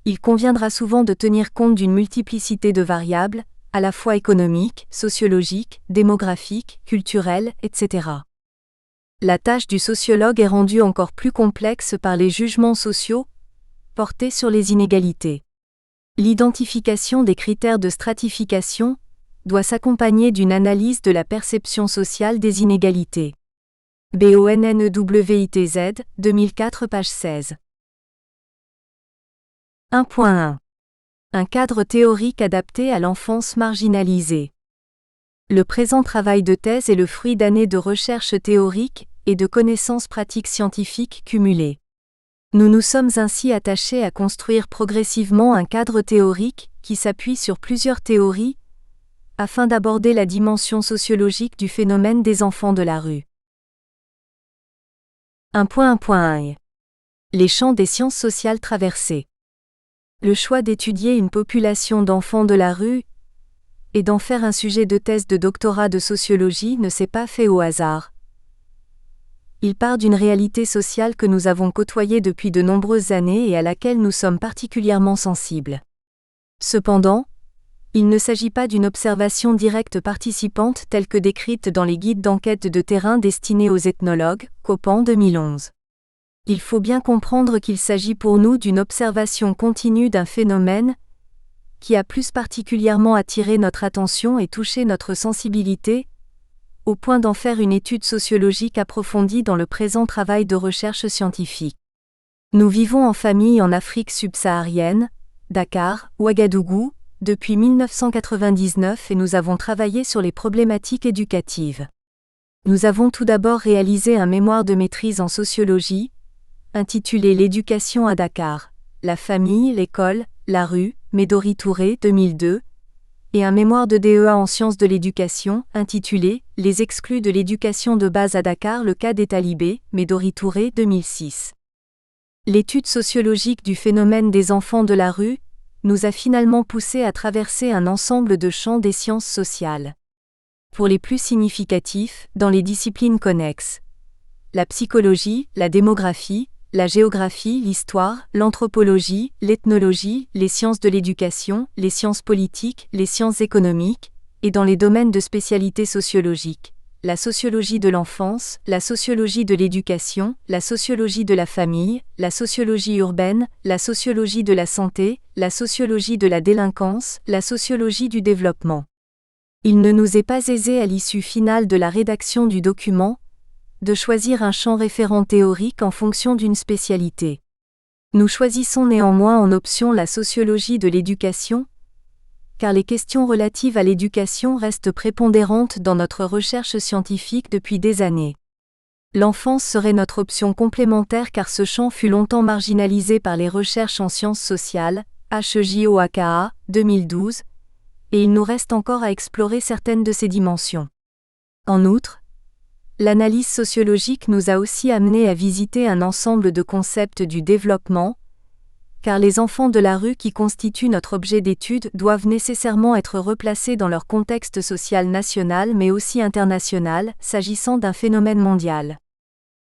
il conviendra souvent de tenir compte d'une multiplicité de variables, à la fois économiques, sociologiques, démographiques, culturelles, etc. La tâche du sociologue est rendue encore plus complexe par les jugements sociaux portés sur les inégalités. L'identification des critères de stratification doit s'accompagner d'une analyse de la perception sociale des inégalités. BONNEWITZ, 2004 page 16. 1.1. Un cadre théorique adapté à l'enfance marginalisée. Le présent travail de thèse est le fruit d'années de recherche théorique et de connaissances pratiques scientifiques cumulées. Nous nous sommes ainsi attachés à construire progressivement un cadre théorique qui s'appuie sur plusieurs théories, afin d'aborder la dimension sociologique du phénomène des enfants de la rue. 1.1. Les champs des sciences sociales traversés. Le choix d'étudier une population d'enfants de la rue et d'en faire un sujet de thèse de doctorat de sociologie ne s'est pas fait au hasard. Il part d'une réalité sociale que nous avons côtoyée depuis de nombreuses années et à laquelle nous sommes particulièrement sensibles. Cependant, il ne s'agit pas d'une observation directe participante telle que décrite dans les guides d'enquête de terrain destinés aux ethnologues, Copan 2011. Il faut bien comprendre qu'il s'agit pour nous d'une observation continue d'un phénomène qui a plus particulièrement attiré notre attention et touché notre sensibilité, au point d'en faire une étude sociologique approfondie dans le présent travail de recherche scientifique. Nous vivons en famille en Afrique subsaharienne, Dakar, Ouagadougou, depuis 1999 et nous avons travaillé sur les problématiques éducatives. Nous avons tout d'abord réalisé un mémoire de maîtrise en sociologie, intitulé L'éducation à Dakar, la famille, l'école, la rue, Médori Touré 2002, et un mémoire de DEA en sciences de l'éducation, intitulé Les exclus de l'éducation de base à Dakar, le cas des talibés, Médori Touré 2006. L'étude sociologique du phénomène des enfants de la rue nous a finalement poussé à traverser un ensemble de champs des sciences sociales. Pour les plus significatifs, dans les disciplines connexes, la psychologie, la démographie, la géographie, l'histoire, l'anthropologie, l'ethnologie, les sciences de l'éducation, les sciences politiques, les sciences économiques, et dans les domaines de spécialité sociologique, la sociologie de l'enfance, la sociologie de l'éducation, la sociologie de la famille, la sociologie urbaine, la sociologie de la santé, la sociologie de la délinquance, la sociologie du développement. Il ne nous est pas aisé à l'issue finale de la rédaction du document de choisir un champ référent théorique en fonction d'une spécialité. Nous choisissons néanmoins en option la sociologie de l'éducation, car les questions relatives à l'éducation restent prépondérantes dans notre recherche scientifique depuis des années. L'enfance serait notre option complémentaire car ce champ fut longtemps marginalisé par les recherches en sciences sociales, HEJOAKA, 2012, et il nous reste encore à explorer certaines de ces dimensions. En outre, l'analyse sociologique nous a aussi amené à visiter un ensemble de concepts du développement, car les enfants de la rue qui constituent notre objet d'étude doivent nécessairement être replacés dans leur contexte social national mais aussi international, s'agissant d'un phénomène mondial.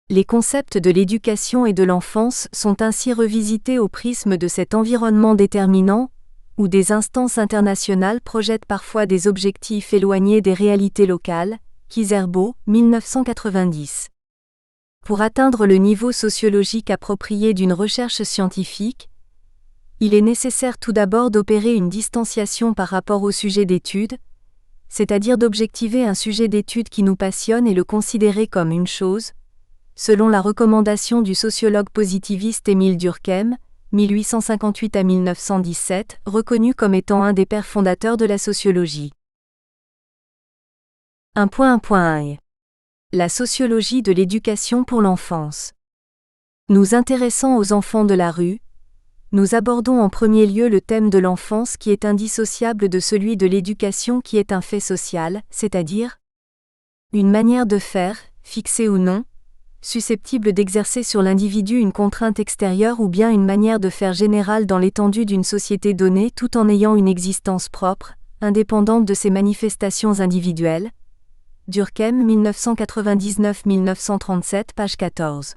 Les concepts de l'éducation et de l'enfance sont ainsi revisités au prisme de cet environnement déterminant, où des instances internationales projettent parfois des objectifs éloignés des réalités locales. Kizerbo, 1990. Pour atteindre le niveau sociologique approprié d'une recherche scientifique, il est nécessaire tout d'abord d'opérer une distanciation par rapport au sujet d'étude, c'est-à-dire d'objectiver un sujet d'étude qui nous passionne et le considérer comme une chose, selon la recommandation du sociologue positiviste Émile Durkheim, 1858 à 1917, reconnu comme étant un des pères fondateurs de la sociologie. 1.1. La sociologie de l'éducation pour l'enfance. Nous intéressant aux enfants de la rue, nous abordons en premier lieu le thème de l'enfance qui est indissociable de celui de l'éducation qui est un fait social, c'est-à-dire une manière de faire, fixée ou non, susceptible d'exercer sur l'individu une contrainte extérieure ou bien une manière de faire générale dans l'étendue d'une société donnée tout en ayant une existence propre, indépendante de ses manifestations individuelles. Durkheim 1999-1937 page 14.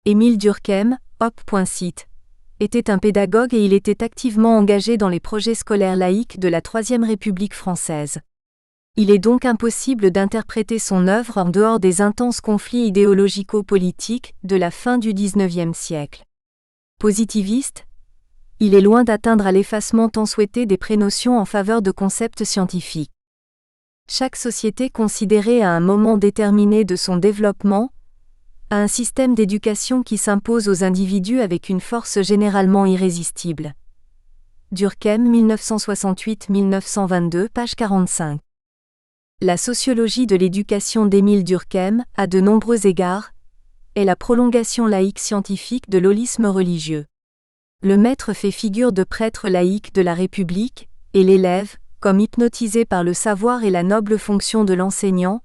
Émile Durkheim, op.cite, était un pédagogue et il était activement engagé dans les projets scolaires laïques de la Troisième République française. Il est donc impossible d'interpréter son œuvre en dehors des intenses conflits idéologico-politiques de la fin du XIXe siècle. Positiviste, il est loin d'atteindre à l'effacement tant souhaité des prénotions en faveur de concepts scientifiques. Chaque société considérée à un moment déterminé de son développement a un système d'éducation qui s'impose aux individus avec une force généralement irrésistible. Durkheim 1968-1922 page 45. La sociologie de l'éducation d'Émile Durkheim, à de nombreux égards, est la prolongation laïque scientifique de l'holisme religieux. Le maître fait figure de prêtre laïque de la République, et l'élève, comme hypnotisé par le savoir et la noble fonction de l'enseignant,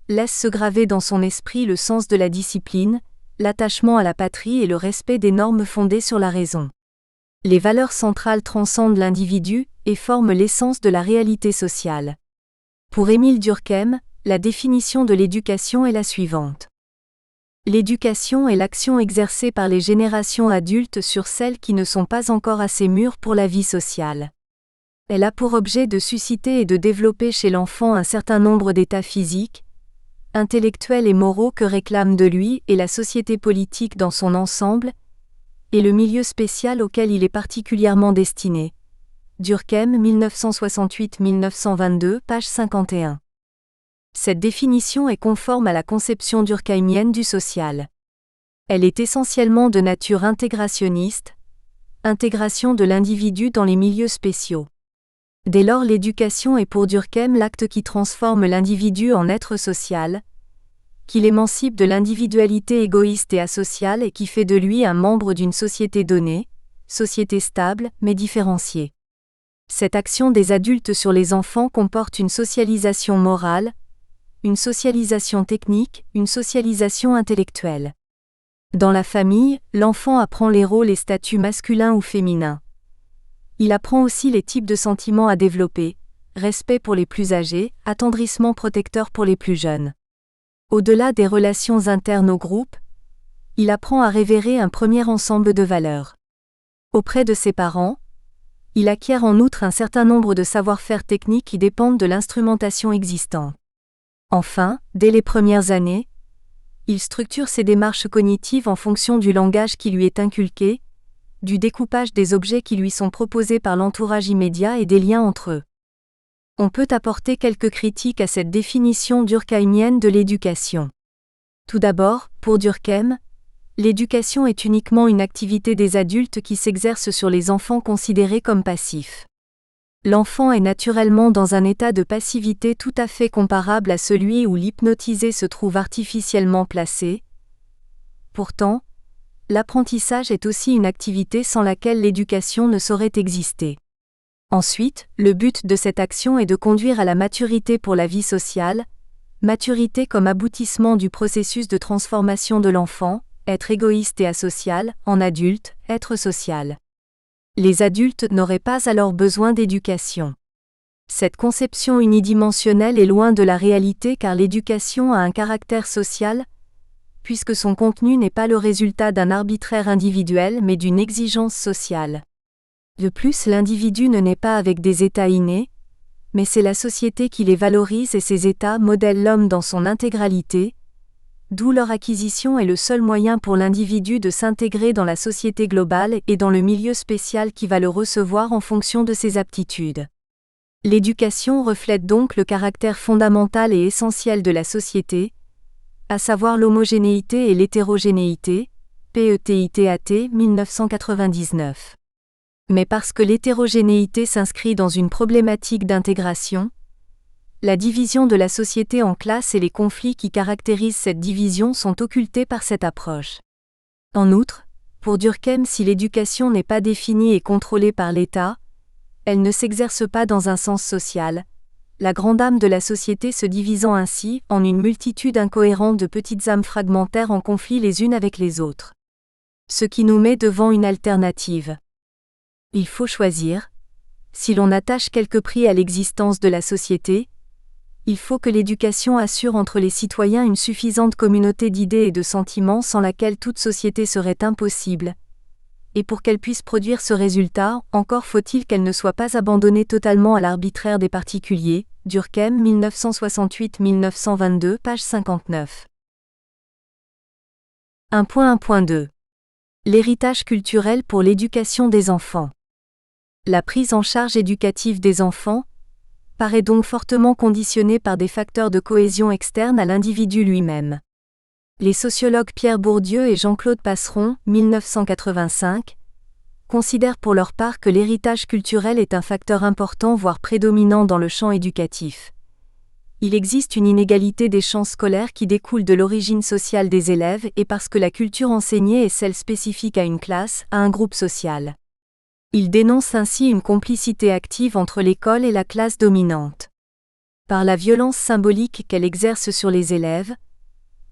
laisse se graver dans son esprit le sens de la discipline, l'attachement à la patrie et le respect des normes fondées sur la raison. Les valeurs centrales transcendent l'individu et forment l'essence de la réalité sociale. Pour Émile Durkheim, la définition de l'éducation est la suivante. L'éducation est l'action exercée par les générations adultes sur celles qui ne sont pas encore assez mûres pour la vie sociale. Elle a pour objet de susciter et de développer chez l'enfant un certain nombre d'états physiques, intellectuels et moraux que réclament de lui et la société politique dans son ensemble, et le milieu spécial auquel il est particulièrement destiné. Durkheim 1968-1922, page 51. Cette définition est conforme à la conception durkheimienne du social. Elle est essentiellement de nature intégrationniste, intégration de l'individu dans les milieux spéciaux. Dès lors, l'éducation est pour Durkheim l'acte qui transforme l'individu en être social, qui l'émancipe de l'individualité égoïste et asociale et qui fait de lui un membre d'une société donnée, société stable mais différenciée. Cette action des adultes sur les enfants comporte une socialisation morale, une socialisation technique, une socialisation intellectuelle. Dans la famille, l'enfant apprend les rôles et statuts masculins ou féminins. Il apprend aussi les types de sentiments à développer, respect pour les plus âgés, attendrissement protecteur pour les plus jeunes. Au-delà des relations internes au groupe, il apprend à révérer un premier ensemble de valeurs. Auprès de ses parents, il acquiert en outre un certain nombre de savoir-faire techniques qui dépendent de l'instrumentation existante. Enfin, dès les premières années, il structure ses démarches cognitives en fonction du langage qui lui est inculqué, du découpage des objets qui lui sont proposés par l'entourage immédiat et des liens entre eux. On peut apporter quelques critiques à cette définition durkheimienne de l'éducation. Tout d'abord, pour Durkheim, l'éducation est uniquement une activité des adultes qui s'exerce sur les enfants considérés comme passifs. L'enfant est naturellement dans un état de passivité tout à fait comparable à celui où l'hypnotisé se trouve artificiellement placé. Pourtant, l'apprentissage est aussi une activité sans laquelle l'éducation ne saurait exister. Ensuite, le but de cette action est de conduire à la maturité pour la vie sociale, maturité comme aboutissement du processus de transformation de l'enfant, être égoïste et asocial, en adulte, être social. Les adultes n'auraient pas alors besoin d'éducation. Cette conception unidimensionnelle est loin de la réalité car l'éducation a un caractère social, puisque son contenu n'est pas le résultat d'un arbitraire individuel mais d'une exigence sociale. De plus, l'individu ne naît pas avec des états innés, mais c'est la société qui les valorise et ces états modèlent l'homme dans son intégralité, d'où leur acquisition est le seul moyen pour l'individu de s'intégrer dans la société globale et dans le milieu spécial qui va le recevoir en fonction de ses aptitudes. L'éducation reflète donc le caractère fondamental et essentiel de la société, à savoir l'homogénéité et l'hétérogénéité, PETITAT 1999. Mais parce que l'hétérogénéité s'inscrit dans une problématique d'intégration, la division de la société en classes et les conflits qui caractérisent cette division sont occultés par cette approche. En outre, pour Durkheim, si l'éducation n'est pas définie et contrôlée par l'État, elle ne s'exerce pas dans un sens social, la grande âme de la société se divisant ainsi en une multitude incohérente de petites âmes fragmentaires en conflit les unes avec les autres. Ce qui nous met devant une alternative. Il faut choisir. Si l'on attache quelque prix à l'existence de la société, il faut que l'éducation assure entre les citoyens une suffisante communauté d'idées et de sentiments sans laquelle toute société serait impossible. Et pour qu'elle puisse produire ce résultat, encore faut-il qu'elle ne soit pas abandonnée totalement à l'arbitraire des particuliers. Durkheim 1968-1922, page 59. 1.1.2. L'héritage culturel pour l'éducation des enfants. La prise en charge éducative des enfants paraît donc fortement conditionnée par des facteurs de cohésion externe à l'individu lui-même. Les sociologues Pierre Bourdieu et Jean-Claude Passeron, 1985, considèrent pour leur part que l'héritage culturel est un facteur important voire prédominant dans le champ éducatif. Il existe une inégalité des chances scolaires qui découle de l'origine sociale des élèves et parce que la culture enseignée est celle spécifique à une classe, à un groupe social. Il dénonce ainsi une complicité active entre l'école et la classe dominante. Par la violence symbolique qu'elle exerce sur les élèves,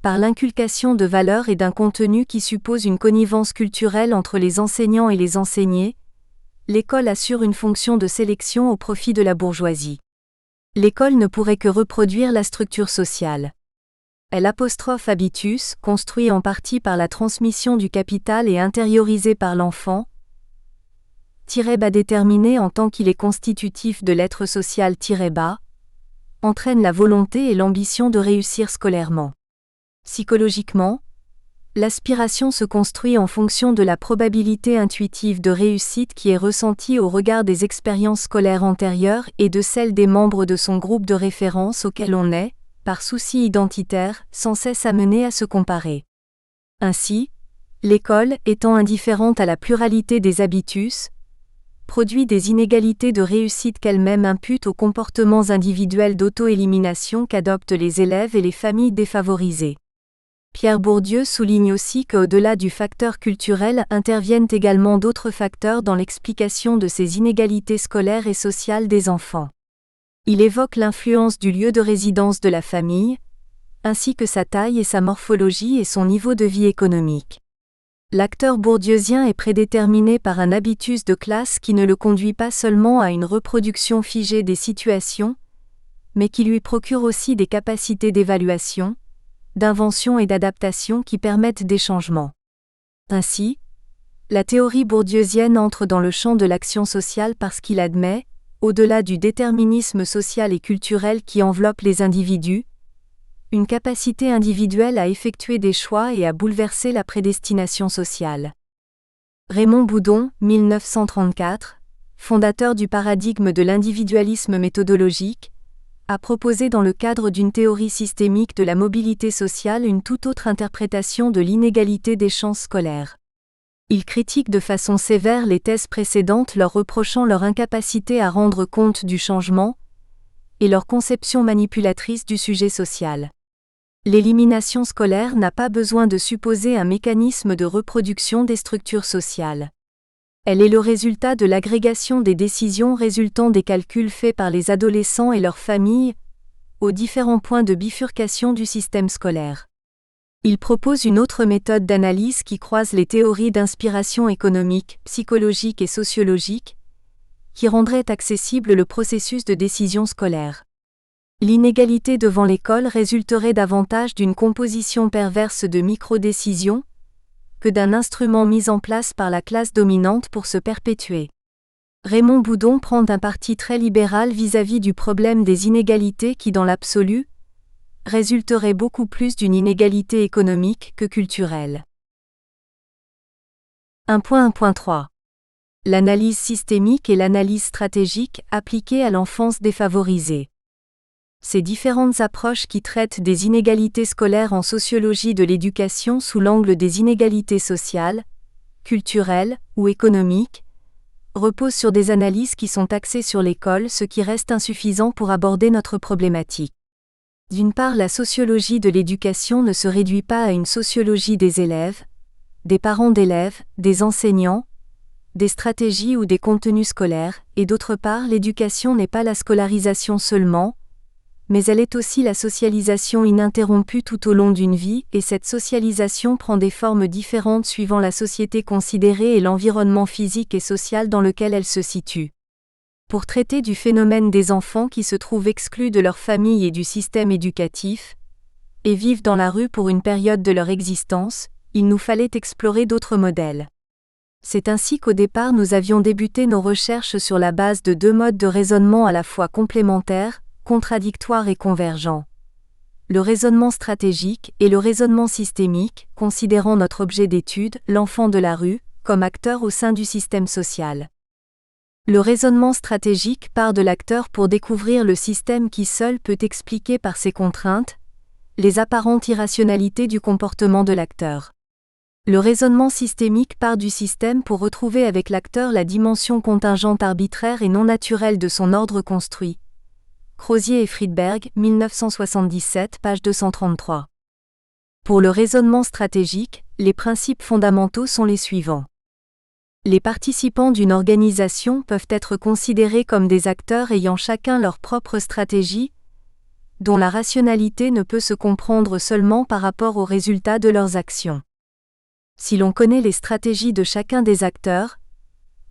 par l'inculcation de valeurs et d'un contenu qui suppose une connivence culturelle entre les enseignants et les enseignés, l'école assure une fonction de sélection au profit de la bourgeoisie. L'école ne pourrait que reproduire la structure sociale. L'habitus, construit en partie par la transmission du capital et intériorisé par l'enfant, -bas déterminé en tant qu'il est constitutif de l'être social -bas, entraîne la volonté et l'ambition de réussir scolairement. Psychologiquement, l'aspiration se construit en fonction de la probabilité intuitive de réussite qui est ressentie au regard des expériences scolaires antérieures et de celles des membres de son groupe de référence auquel on est, par souci identitaire, sans cesse amené à se comparer. Ainsi, l'école, étant indifférente à la pluralité des habitus, produit des inégalités de réussite qu'elle-même impute aux comportements individuels d'auto-élimination qu'adoptent les élèves et les familles défavorisées. Pierre Bourdieu souligne aussi qu'au-delà du facteur culturel interviennent également d'autres facteurs dans l'explication de ces inégalités scolaires et sociales des enfants. Il évoque l'influence du lieu de résidence de la famille, ainsi que sa taille et sa morphologie et son niveau de vie économique. L'acteur bourdieusien est prédéterminé par un habitus de classe qui ne le conduit pas seulement à une reproduction figée des situations, mais qui lui procure aussi des capacités d'évaluation, d'invention et d'adaptation qui permettent des changements. Ainsi, la théorie bourdieusienne entre dans le champ de l'action sociale parce qu'il admet, au-delà du déterminisme social et culturel qui enveloppe les individus, une capacité individuelle à effectuer des choix et à bouleverser la prédestination sociale. Raymond Boudon, 1934, fondateur du paradigme de l'individualisme méthodologique, a proposé dans le cadre d'une théorie systémique de la mobilité sociale une toute autre interprétation de l'inégalité des chances scolaires. Il critique de façon sévère les thèses précédentes leur reprochant leur incapacité à rendre compte du changement et leur conception manipulatrice du sujet social. L'élimination scolaire n'a pas besoin de supposer un mécanisme de reproduction des structures sociales. Elle est le résultat de l'agrégation des décisions résultant des calculs faits par les adolescents et leurs familles, aux différents points de bifurcation du système scolaire. Il propose une autre méthode d'analyse qui croise les théories d'inspiration économique, psychologique et sociologique, qui rendrait accessible le processus de décision scolaire. L'inégalité devant l'école résulterait davantage d'une composition perverse de micro-décisions que d'un instrument mis en place par la classe dominante pour se perpétuer. Raymond Boudon prend un parti très libéral vis-à-vis du problème des inégalités qui, dans l'absolu, résulterait beaucoup plus d'une inégalité économique que culturelle. 1.1.3 L'analyse systémique et l'analyse stratégique appliquées à l'enfance défavorisée. Ces différentes approches qui traitent des inégalités scolaires en sociologie de l'éducation sous l'angle des inégalités sociales, culturelles ou économiques, reposent sur des analyses qui sont axées sur l'école, ce qui reste insuffisant pour aborder notre problématique. D'une part, la sociologie de l'éducation ne se réduit pas à une sociologie des élèves, des parents d'élèves, des enseignants, des stratégies ou des contenus scolaires, et d'autre part, l'éducation n'est pas la scolarisation seulement, mais elle est aussi la socialisation ininterrompue tout au long d'une vie, et cette socialisation prend des formes différentes suivant la société considérée et l'environnement physique et social dans lequel elle se situe. Pour traiter du phénomène des enfants qui se trouvent exclus de leur famille et du système éducatif, et vivent dans la rue pour une période de leur existence, il nous fallait explorer d'autres modèles. C'est ainsi qu'au départ nous avions débuté nos recherches sur la base de deux modes de raisonnement à la fois complémentaires, contradictoires et convergents. Le raisonnement stratégique et le raisonnement systémique, considérant notre objet d'étude, l'enfant de la rue, comme acteur au sein du système social. Le raisonnement stratégique part de l'acteur pour découvrir le système qui seul peut expliquer par ses contraintes les apparentes irrationalités du comportement de l'acteur. Le raisonnement systémique part du système pour retrouver avec l'acteur la dimension contingente arbitraire et non naturelle de son ordre construit. Crozier et Friedberg, 1977, page 233. Pour le raisonnement stratégique, les principes fondamentaux sont les suivants. Les participants d'une organisation peuvent être considérés comme des acteurs ayant chacun leur propre stratégie, dont la rationalité ne peut se comprendre seulement par rapport aux résultats de leurs actions. Si l'on connaît les stratégies de chacun des acteurs,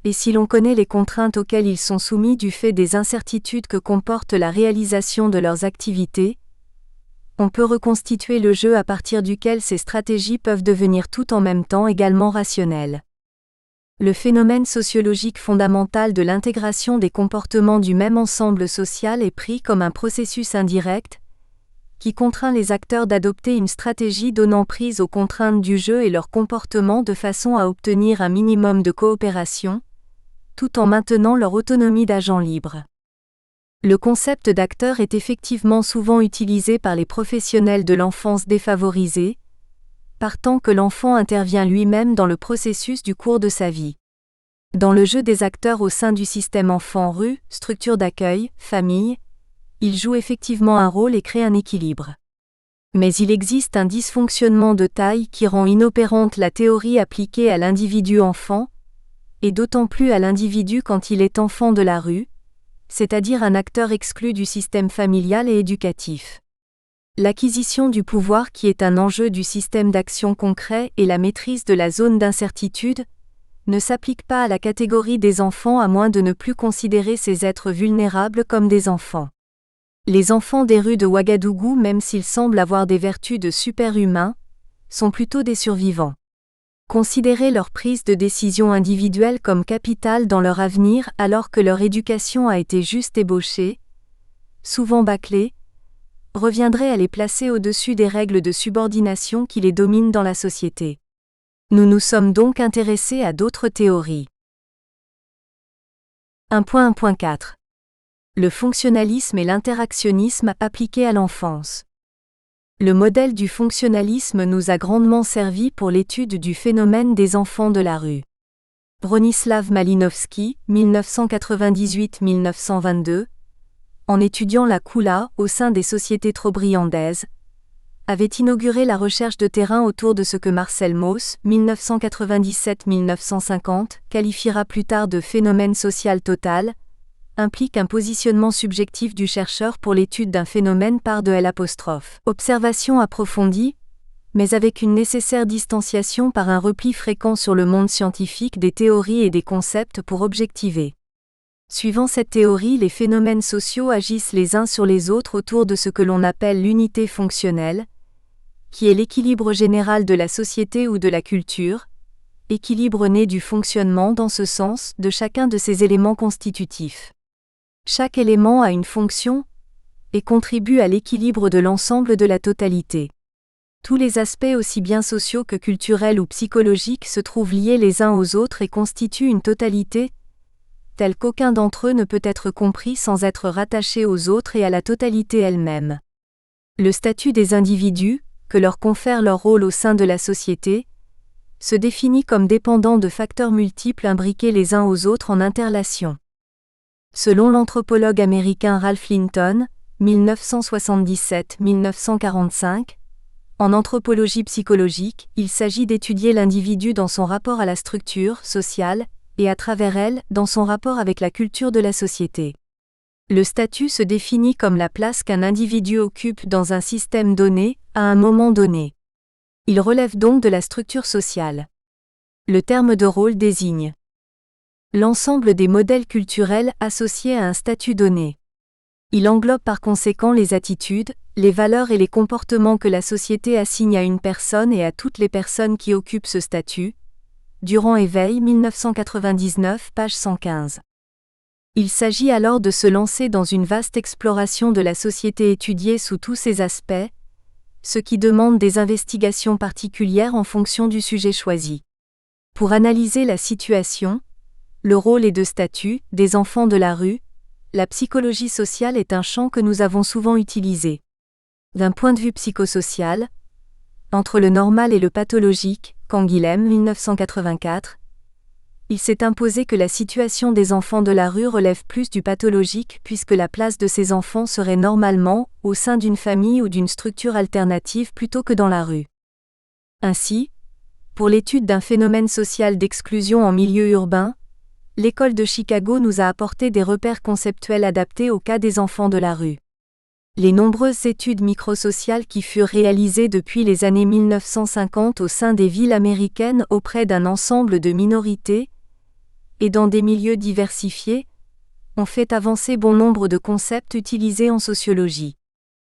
et si l'on connaît les contraintes auxquelles ils sont soumis du fait des incertitudes que comporte la réalisation de leurs activités, on peut reconstituer le jeu à partir duquel ces stratégies peuvent devenir tout en même temps également rationnelles. Le phénomène sociologique fondamental de l'intégration des comportements du même ensemble social est pris comme un processus indirect, qui contraint les acteurs d'adopter une stratégie donnant prise aux contraintes du jeu et leur comportement de façon à obtenir un minimum de coopération, tout en maintenant leur autonomie d'agents libres. Le concept d'acteur est effectivement souvent utilisé par les professionnels de l'enfance défavorisée, partant que l'enfant intervient lui-même dans le processus du cours de sa vie. Dans le jeu des acteurs au sein du système enfant-rue, structure d'accueil, famille, il joue effectivement un rôle et crée un équilibre. Mais il existe un dysfonctionnement de taille qui rend inopérante la théorie appliquée à l'individu enfant, et d'autant plus à l'individu quand il est enfant de la rue, c'est-à-dire un acteur exclu du système familial et éducatif. L'acquisition du pouvoir qui est un enjeu du système d'action concret et la maîtrise de la zone d'incertitude ne s'applique pas à la catégorie des enfants à moins de ne plus considérer ces êtres vulnérables comme des enfants. Les enfants des rues de Ouagadougou, même s'ils semblent avoir des vertus de super-humains, sont plutôt des survivants. Considérer leur prise de décision individuelle comme capitale dans leur avenir alors que leur éducation a été juste ébauchée, souvent bâclée, reviendrait à les placer au-dessus des règles de subordination qui les dominent dans la société. Nous nous sommes donc intéressés à d'autres théories. 1.1.4 Le fonctionnalisme et l'interactionnisme appliqués à l'enfance. Le modèle du fonctionnalisme nous a grandement servi pour l'étude du phénomène des enfants de la rue. Bronislaw Malinowski, 1998-1922, en étudiant la Kula au sein des sociétés trobriandaises, avait inauguré la recherche de terrain autour de ce que Marcel Mauss, 1997-1950, qualifiera plus tard de phénomène social total, implique un positionnement subjectif du chercheur pour l'étude d'un phénomène par de L'. Observation approfondie, mais avec une nécessaire distanciation par un repli fréquent sur le monde scientifique des théories et des concepts pour objectiver. Suivant cette théorie, les phénomènes sociaux agissent les uns sur les autres autour de ce que l'on appelle l'unité fonctionnelle, qui est l'équilibre général de la société ou de la culture, équilibre né du fonctionnement dans ce sens de chacun de ces éléments constitutifs. Chaque élément a une fonction et contribue à l'équilibre de l'ensemble de la totalité. Tous les aspects aussi bien sociaux que culturels ou psychologiques se trouvent liés les uns aux autres et constituent une totalité, telle qu'aucun d'entre eux ne peut être compris sans être rattaché aux autres et à la totalité elle-même. Le statut des individus, que leur confère leur rôle au sein de la société, se définit comme dépendant de facteurs multiples imbriqués les uns aux autres en interrelation. Selon l'anthropologue américain Ralph Linton, 1977-1945, en anthropologie psychologique, il s'agit d'étudier l'individu dans son rapport à la structure sociale, et à travers elle, dans son rapport avec la culture de la société. Le statut se définit comme la place qu'un individu occupe dans un système donné, à un moment donné. Il relève donc de la structure sociale. Le terme de rôle désigne l'ensemble des modèles culturels associés à un statut donné. Il englobe par conséquent les attitudes, les valeurs et les comportements que la société assigne à une personne et à toutes les personnes qui occupent ce statut. Durand et Veil, 1999, page 115. Il s'agit alors de se lancer dans une vaste exploration de la société étudiée sous tous ses aspects, ce qui demande des investigations particulières en fonction du sujet choisi. Pour analyser la situation, le rôle et de statut des enfants de la rue, la psychologie sociale est un champ que nous avons souvent utilisé. D'un point de vue psychosocial, entre le normal et le pathologique, Canguilhem, 1984, il s'est imposé que la situation des enfants de la rue relève plus du pathologique puisque la place de ces enfants serait normalement au sein d'une famille ou d'une structure alternative plutôt que dans la rue. Ainsi, pour l'étude d'un phénomène social d'exclusion en milieu urbain, l'école de Chicago nous a apporté des repères conceptuels adaptés au cas des enfants de la rue. Les nombreuses études microsociales qui furent réalisées depuis les années 1950 au sein des villes américaines auprès d'un ensemble de minorités, et dans des milieux diversifiés, ont fait avancer bon nombre de concepts utilisés en sociologie.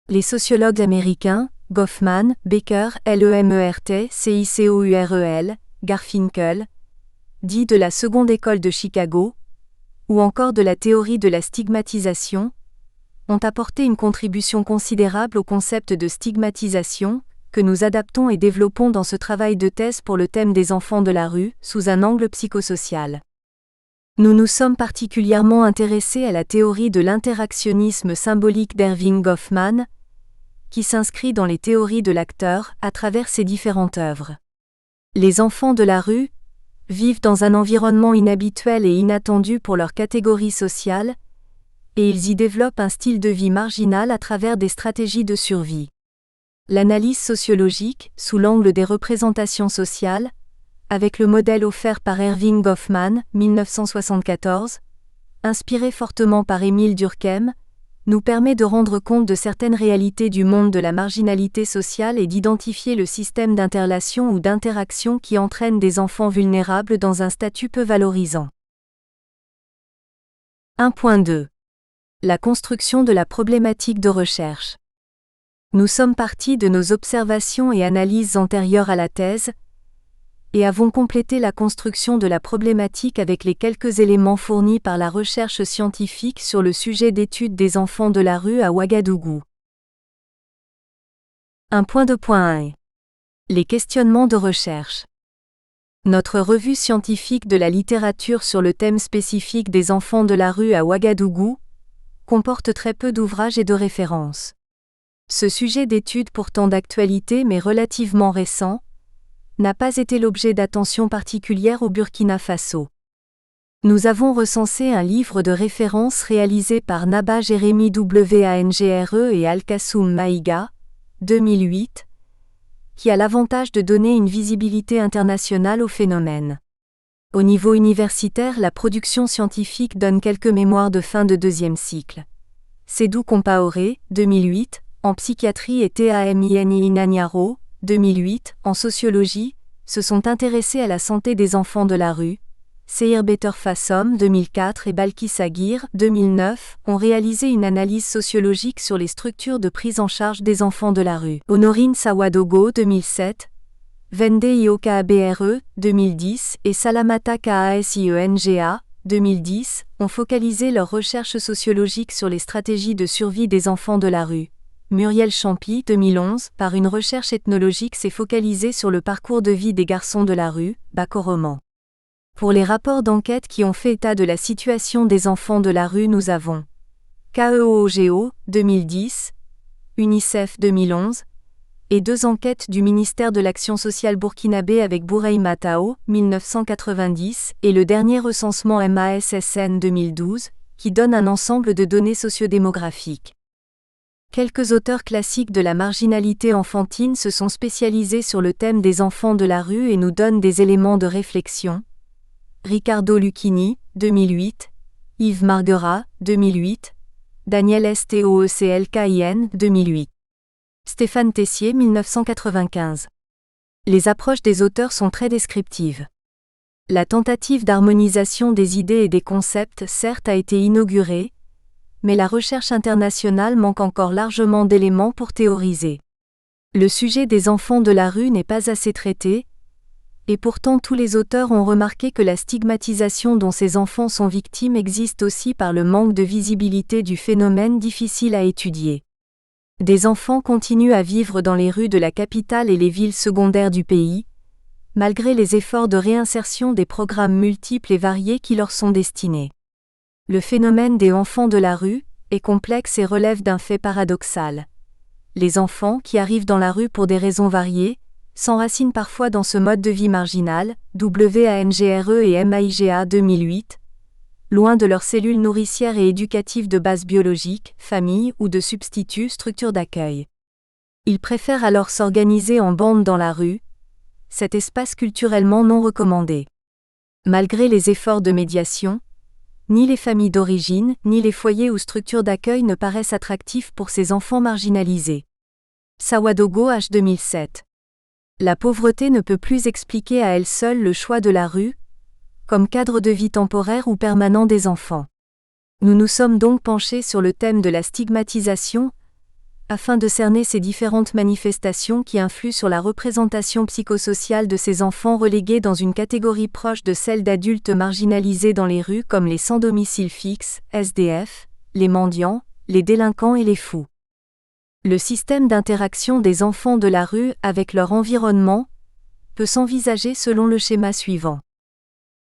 Les sociologues américains, Goffman, Baker, LEMERT, CICOUREL, Garfinkel, dit de la seconde école de Chicago, ou encore de la théorie de la stigmatisation, ont apporté une contribution considérable au concept de stigmatisation, que nous adaptons et développons dans ce travail de thèse pour le thème des enfants de la rue, sous un angle psychosocial. Nous nous sommes particulièrement intéressés à la théorie de l'interactionnisme symbolique d'Erving Goffman, qui s'inscrit dans les théories de l'acteur à travers ses différentes œuvres. Les enfants de la rue vivent dans un environnement inhabituel et inattendu pour leur catégorie sociale, et ils y développent un style de vie marginal à travers des stratégies de survie. L'analyse sociologique, sous l'angle des représentations sociales, avec le modèle offert par Erving Goffman, 1974, inspiré fortement par Émile Durkheim, nous permet de rendre compte de certaines réalités du monde de la marginalité sociale et d'identifier le système d'interrelation ou d'interaction qui entraîne des enfants vulnérables dans un statut peu valorisant. 1.2. La construction de la problématique de recherche. Nous sommes partis de nos observations et analyses antérieures à la thèse, et avons complété la construction de la problématique avec les quelques éléments fournis par la recherche scientifique sur le sujet d'étude des enfants de la rue à Ouagadougou. 1.2.1. Les questionnements de recherche. Notre revue scientifique de la littérature sur le thème spécifique des enfants de la rue à Ouagadougou comporte très peu d'ouvrages et de références. Ce sujet d'étude pourtant d'actualité mais relativement récent, n'a pas été l'objet d'attention particulière au Burkina Faso. Nous avons recensé un livre de référence réalisé par Naba Jérémy Wangre et Al-Kassoum Maïga, 2008, qui a l'avantage de donner une visibilité internationale au phénomène. Au niveau universitaire, la production scientifique donne quelques mémoires de fin de deuxième cycle. Sédou Compaoré, 2008, en psychiatrie et Tamini Nanyaro, 2008, en sociologie, se sont intéressés à la santé des enfants de la rue. Seir Better Fassom, 2004 et Balkis Aguirre, 2009, ont réalisé une analyse sociologique sur les structures de prise en charge des enfants de la rue. Honorine Sawadogo, 2007, Wende Iokabre, 2010 et Salamata Kaasienga, 2010, ont focalisé leurs recherches sociologiques sur les stratégies de survie des enfants de la rue. Muriel Champy, 2011, par une recherche ethnologique s'est focalisée sur le parcours de vie des garçons de la rue, Bakoroman. Pour les rapports d'enquête qui ont fait état de la situation des enfants de la rue, nous avons KEOGO, 2010, UNICEF 2011, et 2 enquêtes du ministère de l'Action sociale burkinabé avec Bourey Matao, 1990, et le dernier recensement MASSN 2012, qui donne un ensemble de données sociodémographiques. Quelques auteurs classiques de la marginalité enfantine se sont spécialisés sur le thème des enfants de la rue et nous donnent des éléments de réflexion. Riccardo Lucchini, 2008, Yves Marguerat, 2008, Daniel Stoeclkin, 2008. Stéphane Tessier, 1995. Les approches des auteurs sont très descriptives. La tentative d'harmonisation des idées et des concepts certes a été inaugurée, mais la recherche internationale manque encore largement d'éléments pour théoriser. Le sujet des enfants de la rue n'est pas assez traité, et pourtant tous les auteurs ont remarqué que la stigmatisation dont ces enfants sont victimes existe aussi par le manque de visibilité du phénomène difficile à étudier. Des enfants continuent à vivre dans les rues de la capitale et les villes secondaires du pays, malgré les efforts de réinsertion des programmes multiples et variés qui leur sont destinés. Le phénomène des enfants de la rue est complexe et relève d'un fait paradoxal. Les enfants qui arrivent dans la rue pour des raisons variées s'enracinent parfois dans ce mode de vie marginal, Wangre et Maiga 2008, loin de leurs cellules nourricières et éducatives de base biologique, famille ou de substitut, structure d'accueil. Ils préfèrent alors s'organiser en bande dans la rue, cet espace culturellement non recommandé. Malgré les efforts de médiation, ni les familles d'origine, ni les foyers ou structures d'accueil ne paraissent attractifs pour ces enfants marginalisés. Sawadogo H 2007. La pauvreté ne peut plus expliquer à elle seule le choix de la rue, comme cadre de vie temporaire ou permanent des enfants. Nous nous sommes donc penchés sur le thème de la stigmatisation, afin de cerner ces différentes manifestations qui influent sur la représentation psychosociale de ces enfants relégués dans une catégorie proche de celle d'adultes marginalisés dans les rues comme les sans domicile fixe, SDF, les mendiants, les délinquants et les fous. Le système d'interaction des enfants de la rue avec leur environnement peut s'envisager selon le schéma suivant.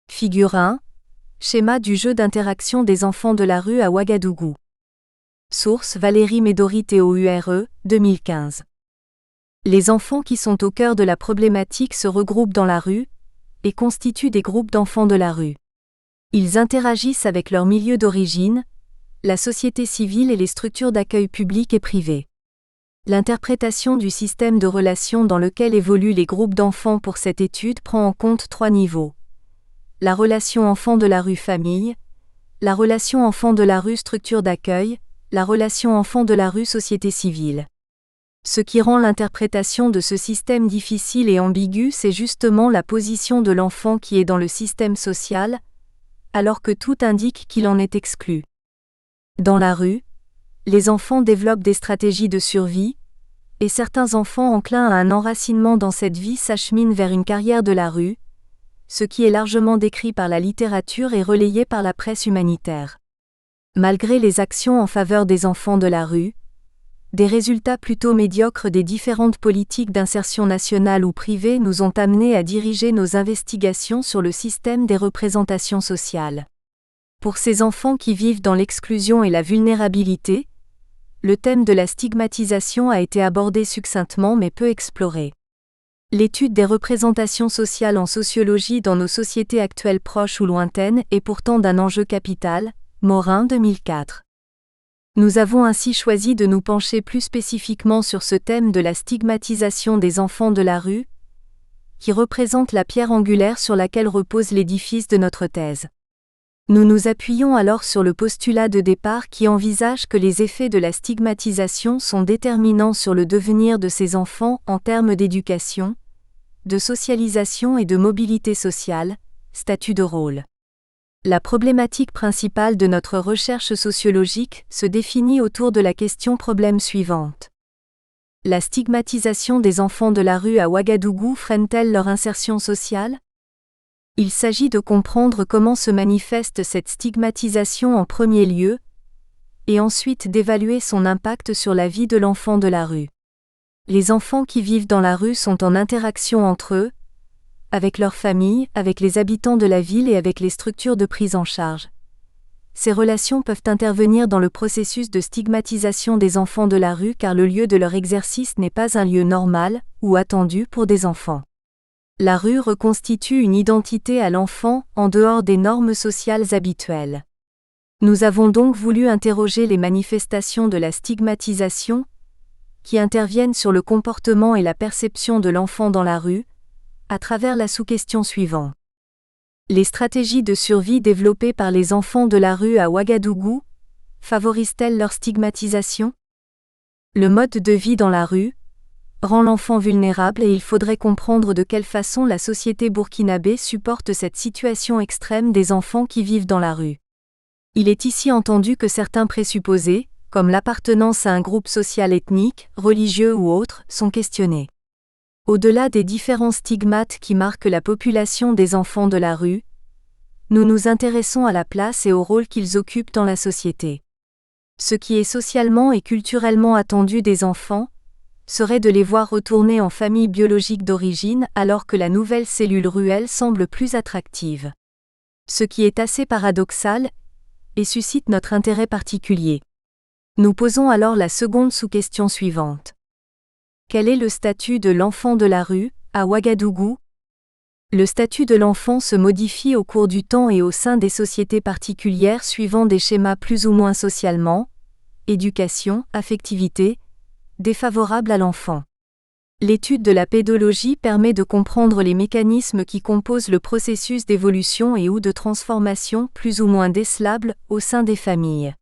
Figure 1. Schéma du jeu d'interaction des enfants de la rue à Ouagadougou. Source Valérie Médori TOURE, 2015. Les enfants qui sont au cœur de la problématique se regroupent dans la rue et constituent des groupes d'enfants de la rue. Ils interagissent avec leur milieu d'origine, la société civile et les structures d'accueil publiques et privées. L'interprétation du système de relations dans lequel évoluent les groupes d'enfants pour cette étude prend en compte 3 niveaux. La relation enfant de la rue famille, la relation enfant de la rue structure d'accueil, la relation enfant de la rue société civile. Ce qui rend l'interprétation de ce système difficile et ambigu, c'est justement la position de l'enfant qui est dans le système social, alors que tout indique qu'il en est exclu. Dans la rue, les enfants développent des stratégies de survie, et certains enfants enclins à un enracinement dans cette vie s'acheminent vers une carrière de la rue, ce qui est largement décrit par la littérature et relayé par la presse humanitaire. Malgré les actions en faveur des enfants de la rue, des résultats plutôt médiocres des différentes politiques d'insertion nationale ou privée nous ont amenés à diriger nos investigations sur le système des représentations sociales. Pour ces enfants qui vivent dans l'exclusion et la vulnérabilité, le thème de la stigmatisation a été abordé succinctement mais peu exploré. L'étude des représentations sociales en sociologie dans nos sociétés actuelles proches ou lointaines est pourtant d'un enjeu capital, Morin 2004. Nous avons ainsi choisi de nous pencher plus spécifiquement sur ce thème de la stigmatisation des enfants de la rue, qui représente la pierre angulaire sur laquelle repose l'édifice de notre thèse. Nous nous appuyons alors sur le postulat de départ qui envisage que les effets de la stigmatisation sont déterminants sur le devenir de ces enfants en termes d'éducation, de socialisation et de mobilité sociale, statut de rôle. La problématique principale de notre recherche sociologique se définit autour de la question-problème suivante. La stigmatisation des enfants de la rue à Ouagadougou freine-t-elle leur insertion sociale ? Il s'agit de comprendre comment se manifeste cette stigmatisation en premier lieu, et ensuite d'évaluer son impact sur la vie de l'enfant de la rue. Les enfants qui vivent dans la rue sont en interaction entre eux, avec leur famille, avec les habitants de la ville et avec les structures de prise en charge. Ces relations peuvent intervenir dans le processus de stigmatisation des enfants de la rue car le lieu de leur exercice n'est pas un lieu normal ou attendu pour des enfants. La rue reconstitue une identité à l'enfant en dehors des normes sociales habituelles. Nous avons donc voulu interroger les manifestations de la stigmatisation qui interviennent sur le comportement et la perception de l'enfant dans la rue, à travers la sous-question suivante. Les stratégies de survie développées par les enfants de la rue à Ouagadougou favorisent-elles leur stigmatisation ? Le mode de vie dans la rue rend l'enfant vulnérable et il faudrait comprendre de quelle façon la société burkinabé supporte cette situation extrême des enfants qui vivent dans la rue. Il est ici entendu que certains présupposés, comme l'appartenance à un groupe social ethnique, religieux ou autre, sont questionnés. Au-delà des différents stigmates qui marquent la population des enfants de la rue, nous nous intéressons à la place et au rôle qu'ils occupent dans la société. Ce qui est socialement et culturellement attendu des enfants serait de les voir retourner en famille biologique d'origine alors que la nouvelle cellule ruelle semble plus attractive. Ce qui est assez paradoxal et suscite notre intérêt particulier. Nous posons alors la seconde sous-question suivante. Quel est le statut de l'enfant de la rue, à Ouagadougou ? Le statut de l'enfant se modifie au cours du temps et au sein des sociétés particulières suivant des schémas plus ou moins socialement, éducation, affectivité, défavorables à l'enfant. L'étude de la pédologie permet de comprendre les mécanismes qui composent le processus d'évolution et ou de transformation plus ou moins décelables au sein des familles.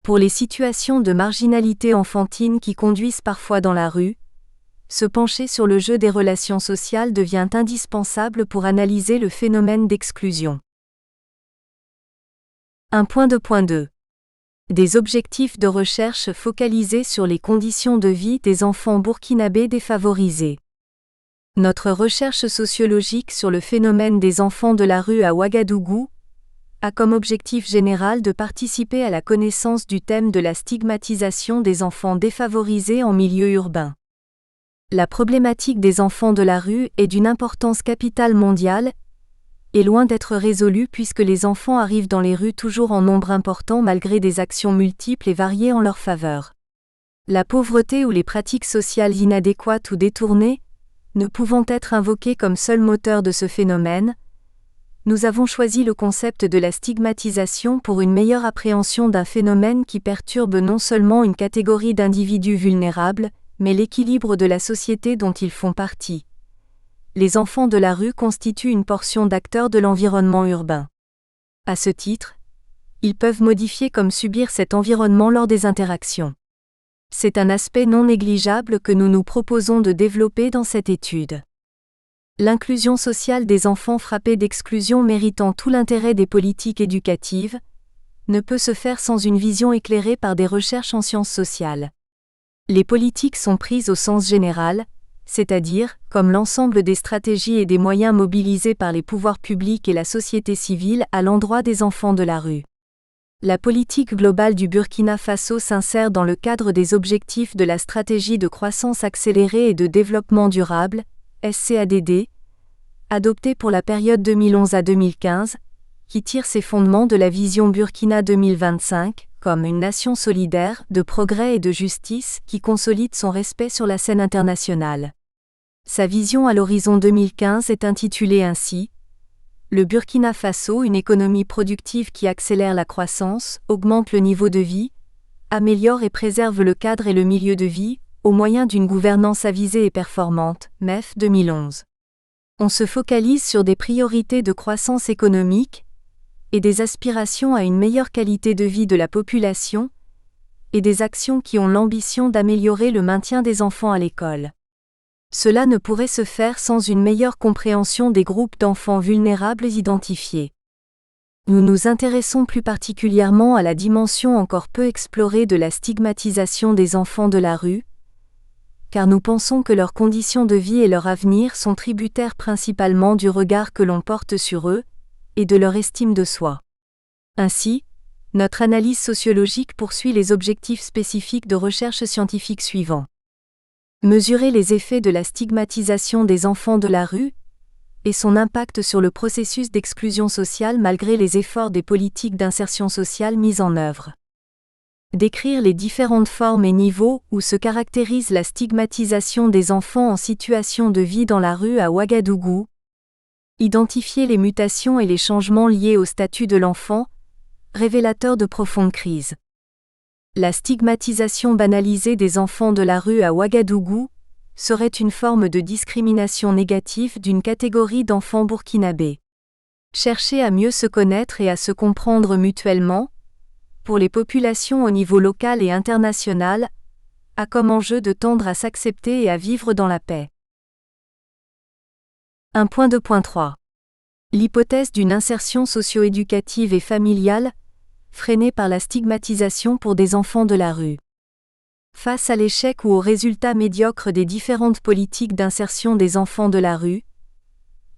Pour les situations de marginalité enfantine qui conduisent parfois dans la rue, se pencher sur le jeu des relations sociales devient indispensable pour analyser le phénomène d'exclusion. 1.2.2. Des objectifs de recherche focalisés sur les conditions de vie des enfants burkinabés défavorisés. Notre recherche sociologique sur le phénomène des enfants de la rue à Ouagadougou a comme objectif général de participer à la connaissance du thème de la stigmatisation des enfants défavorisés en milieu urbain. La problématique des enfants de la rue est d'une importance capitale mondiale et loin d'être résolue puisque les enfants arrivent dans les rues toujours en nombre important malgré des actions multiples et variées en leur faveur. La pauvreté ou les pratiques sociales inadéquates ou détournées, ne pouvant être invoquées comme seul moteur de ce phénomène, nous avons choisi le concept de la stigmatisation pour une meilleure appréhension d'un phénomène qui perturbe non seulement une catégorie d'individus vulnérables, mais l'équilibre de la société dont ils font partie. Les enfants de la rue constituent une portion d'acteurs de l'environnement urbain. À ce titre, ils peuvent modifier comme subir cet environnement lors des interactions. C'est un aspect non négligeable que nous nous proposons de développer dans cette étude. L'inclusion sociale des enfants frappés d'exclusion méritant tout l'intérêt des politiques éducatives, ne peut se faire sans une vision éclairée par des recherches en sciences sociales. Les politiques sont prises au sens général, c'est-à-dire comme l'ensemble des stratégies et des moyens mobilisés par les pouvoirs publics et la société civile à l'endroit des enfants de la rue. La politique globale du Burkina Faso s'insère dans le cadre des objectifs de la stratégie de croissance accélérée et de développement durable, SCADD, adoptée pour la période 2011 à 2015, qui tire ses fondements de la vision Burkina 2025, comme une nation solidaire, de progrès et de justice qui consolide son respect sur la scène internationale. Sa vision à l'horizon 2015 est intitulée ainsi « Le Burkina Faso, une économie productive qui accélère la croissance, augmente le niveau de vie, améliore et préserve le cadre et le milieu de vie, au moyen d'une gouvernance avisée et performante, MEF 2011. » On se focalise sur des priorités de croissance économique et des aspirations à une meilleure qualité de vie de la population et des actions qui ont l'ambition d'améliorer le maintien des enfants à l'école. Cela ne pourrait se faire sans une meilleure compréhension des groupes d'enfants vulnérables identifiés. Nous nous intéressons plus particulièrement à la dimension encore peu explorée de la stigmatisation des enfants de la rue, car nous pensons que leurs conditions de vie et leur avenir sont tributaires principalement du regard que l'on porte sur eux, et de leur estime de soi. Ainsi, notre analyse sociologique poursuit les objectifs spécifiques de recherche scientifique suivants. Mesurer les effets de la stigmatisation des enfants de la rue et son impact sur le processus d'exclusion sociale malgré les efforts des politiques d'insertion sociale mises en œuvre. Décrire les différentes formes et niveaux où se caractérise la stigmatisation des enfants en situation de vie dans la rue à Ouagadougou. Identifier les mutations et les changements liés au statut de l'enfant, révélateurs de profondes crises. La stigmatisation banalisée des enfants de la rue à Ouagadougou serait une forme de discrimination négative d'une catégorie d'enfants burkinabés. Chercher à mieux se connaître et à se comprendre mutuellement, pour les populations au niveau local et international, a comme enjeu de tendre à s'accepter et à vivre dans la paix. 1.2.3. L'hypothèse d'une insertion socio-éducative et familiale, freinée par la stigmatisation pour des enfants de la rue. Face à l'échec ou aux résultats médiocres des différentes politiques d'insertion des enfants de la rue,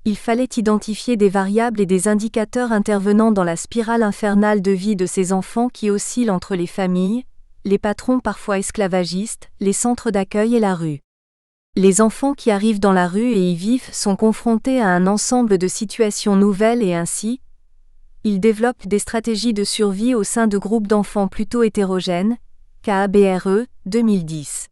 il fallait identifier des variables et des indicateurs intervenant dans la spirale infernale de vie de ces enfants qui oscillent entre les familles, les patrons parfois esclavagistes, les centres d'accueil et la rue. Les enfants qui arrivent dans la rue et y vivent sont confrontés à un ensemble de situations nouvelles et ainsi, ils développent des stratégies de survie au sein de groupes d'enfants plutôt hétérogènes, KABRE, 2010.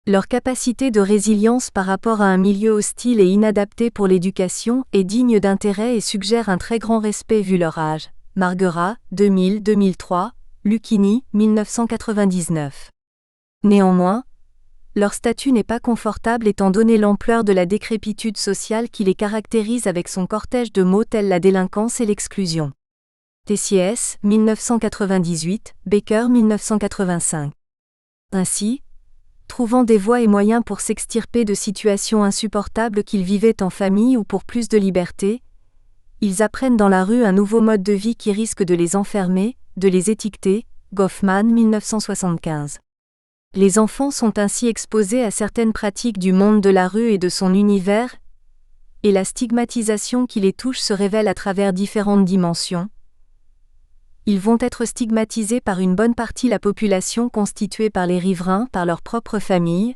Leur capacité de résilience par rapport à un milieu hostile et inadapté pour l'éducation est digne d'intérêt et suggère un très grand respect vu leur âge. Marguerat, 2000-2003, Lucchini, 1999. Néanmoins, leur statut n'est pas confortable étant donné l'ampleur de la décrépitude sociale qui les caractérise avec son cortège de maux tels la délinquance et l'exclusion. TCS, 1998, Baker, 1985. Ainsi, trouvant des voies et moyens pour s'extirper de situations insupportables qu'ils vivaient en famille ou pour plus de liberté, Ils apprennent dans la rue un nouveau mode de vie qui risque de les enfermer, de les étiqueter. Goffman 1975. Les enfants sont ainsi exposés à certaines pratiques du monde de la rue et de son univers, et la stigmatisation qui les touche se révèle à travers différentes dimensions. Ils vont être stigmatisés par une bonne partie de la population constituée par les riverains, par leur propre famille,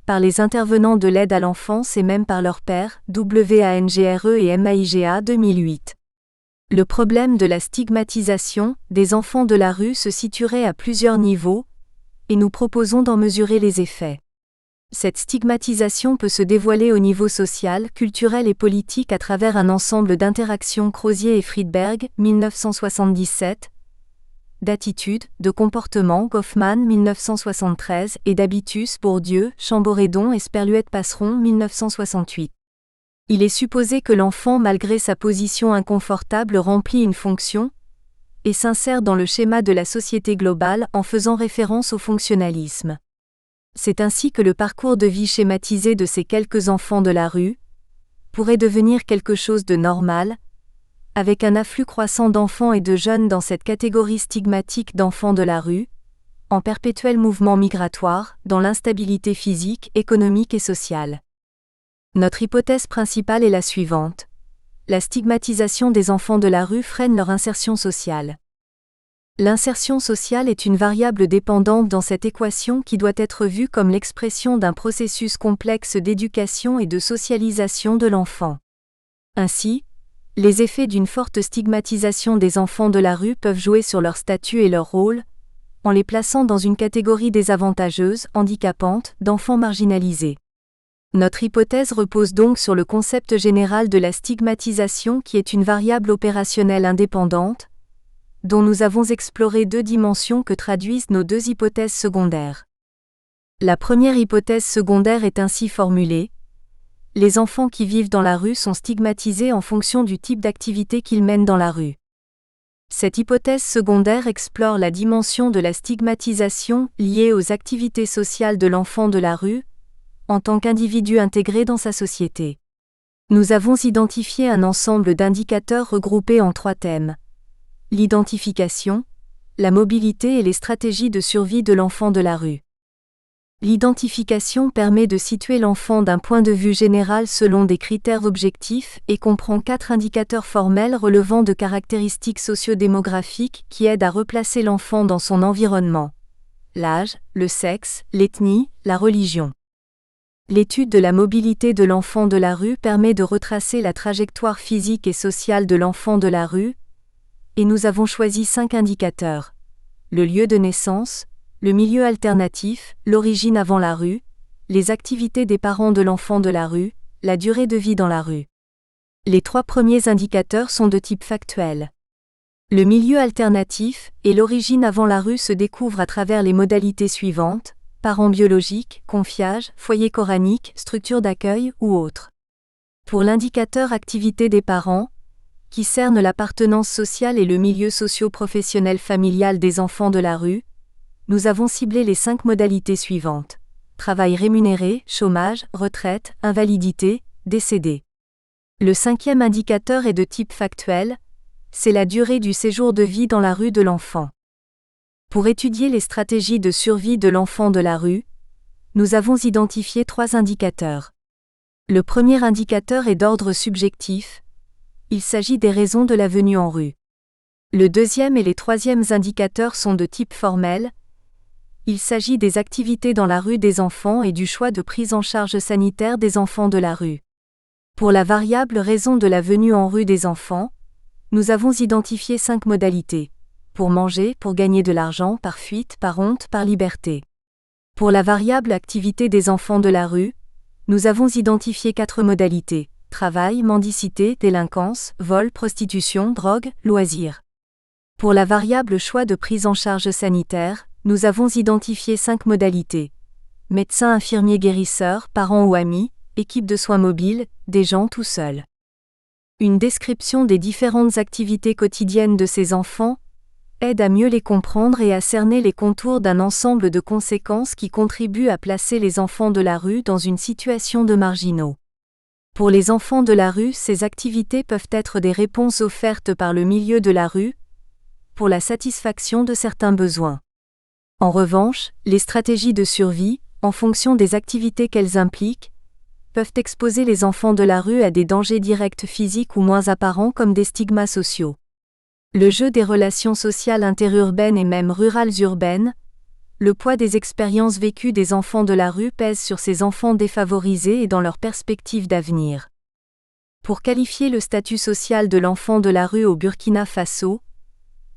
par les intervenants de l'aide à l'enfance et même par leurs pairs, WANGRE et MAIGA 2008. Le problème de la stigmatisation des enfants de la rue se situerait à plusieurs niveaux, et nous proposons d'en mesurer les effets. Cette stigmatisation peut se dévoiler au niveau social, culturel et politique à travers un ensemble d'interactions Crozier et Friedberg, 1977, d'attitudes, de comportements Goffman 1973 et d'habitus Bourdieu, Chamboredon et Sperluette-Passeron 1968. Il est supposé que l'enfant, malgré sa position inconfortable, remplit une fonction et s'insère dans le schéma de la société globale en faisant référence au fonctionnalisme. C'est ainsi que le parcours de vie schématisé de ces quelques enfants de la rue pourrait devenir quelque chose de normal, avec un afflux croissant d'enfants et de jeunes dans cette catégorie stigmatique d'enfants de la rue, en perpétuel mouvement migratoire, dans l'instabilité physique, économique et sociale. Notre hypothèse principale est la suivante. La stigmatisation des enfants de la rue freine leur insertion sociale. L'insertion sociale est une variable dépendante dans cette équation qui doit être vue comme l'expression d'un processus complexe d'éducation et de socialisation de l'enfant. Ainsi, les effets d'une forte stigmatisation des enfants de la rue peuvent jouer sur leur statut et leur rôle, en les plaçant dans une catégorie désavantageuse, handicapante, d'enfants marginalisés. Notre hypothèse repose donc sur le concept général de la stigmatisation qui est une variable opérationnelle indépendante, dont nous avons exploré deux dimensions que traduisent nos deux hypothèses secondaires. La première hypothèse secondaire est ainsi formulée. Les enfants qui vivent dans la rue sont stigmatisés en fonction du type d'activité qu'ils mènent dans la rue. Cette hypothèse secondaire explore la dimension de la stigmatisation liée aux activités sociales de l'enfant de la rue, en tant qu'individu intégré dans sa société. Nous avons identifié un ensemble d'indicateurs regroupés en trois thèmes. L'identification, la mobilité et les stratégies de survie de l'enfant de la rue. L'identification permet de situer l'enfant d'un point de vue général selon des critères objectifs et comprend 4 indicateurs formels relevant de caractéristiques socio-démographiques qui aident à replacer l'enfant dans son environnement. L'âge, le sexe, l'ethnie, la religion. L'étude de la mobilité de l'enfant de la rue permet de retracer la trajectoire physique et sociale de l'enfant de la rue, et nous avons choisi 5 indicateurs. Le lieu de naissance, le milieu alternatif, l'origine avant la rue, les activités des parents de l'enfant de la rue, la durée de vie dans la rue. Les 3 premiers indicateurs sont de type factuel. Le milieu alternatif et l'origine avant la rue se découvrent à travers les modalités suivantes: parents biologiques, confiage, foyer coranique, structure d'accueil ou autres. Pour l'indicateur activité des parents, qui cerne l'appartenance sociale et le milieu socio-professionnel familial des enfants de la rue, nous avons ciblé les 5 modalités suivantes: travail rémunéré, chômage, retraite, invalidité, décédé. Le 5e indicateur est de type factuel, c'est la durée du séjour de vie dans la rue de l'enfant. Pour étudier les stratégies de survie de l'enfant de la rue, nous avons identifié 3 indicateurs. Le premier indicateur est d'ordre subjectif. Il s'agit des raisons de la venue en rue. Le deuxième et les 3e indicateurs sont de type formel. Il s'agit des activités dans la rue des enfants et du choix de prise en charge sanitaire des enfants de la rue. Pour la variable raison de la venue en rue des enfants, nous avons identifié 5 modalités. Pour manger, pour gagner de l'argent, par fuite, par honte, par liberté. Pour la variable activité des enfants de la rue, nous avons identifié 4 modalités: travail, mendicité, délinquance, vol, prostitution, drogue, loisirs. Pour la variable choix de prise en charge sanitaire, nous avons identifié 5 modalités: médecin, infirmier, guérisseur, parents ou amis, équipe de soins mobiles, des gens tout seuls. Une description des différentes activités quotidiennes de ces enfants aide à mieux les comprendre et à cerner les contours d'un ensemble de conséquences qui contribuent à placer les enfants de la rue dans une situation de marginaux. Pour les enfants de la rue, ces activités peuvent être des réponses offertes par le milieu de la rue, pour la satisfaction de certains besoins. En revanche, les stratégies de survie, en fonction des activités qu'elles impliquent, peuvent exposer les enfants de la rue à des dangers directs physiques ou moins apparents comme des stigmas sociaux. Le jeu des relations sociales interurbaines et même rurales-urbaines, le poids des expériences vécues des enfants de la rue pèse sur ces enfants défavorisés et dans leurs perspectives d'avenir. Pour qualifier le statut social de l'enfant de la rue au Burkina Faso,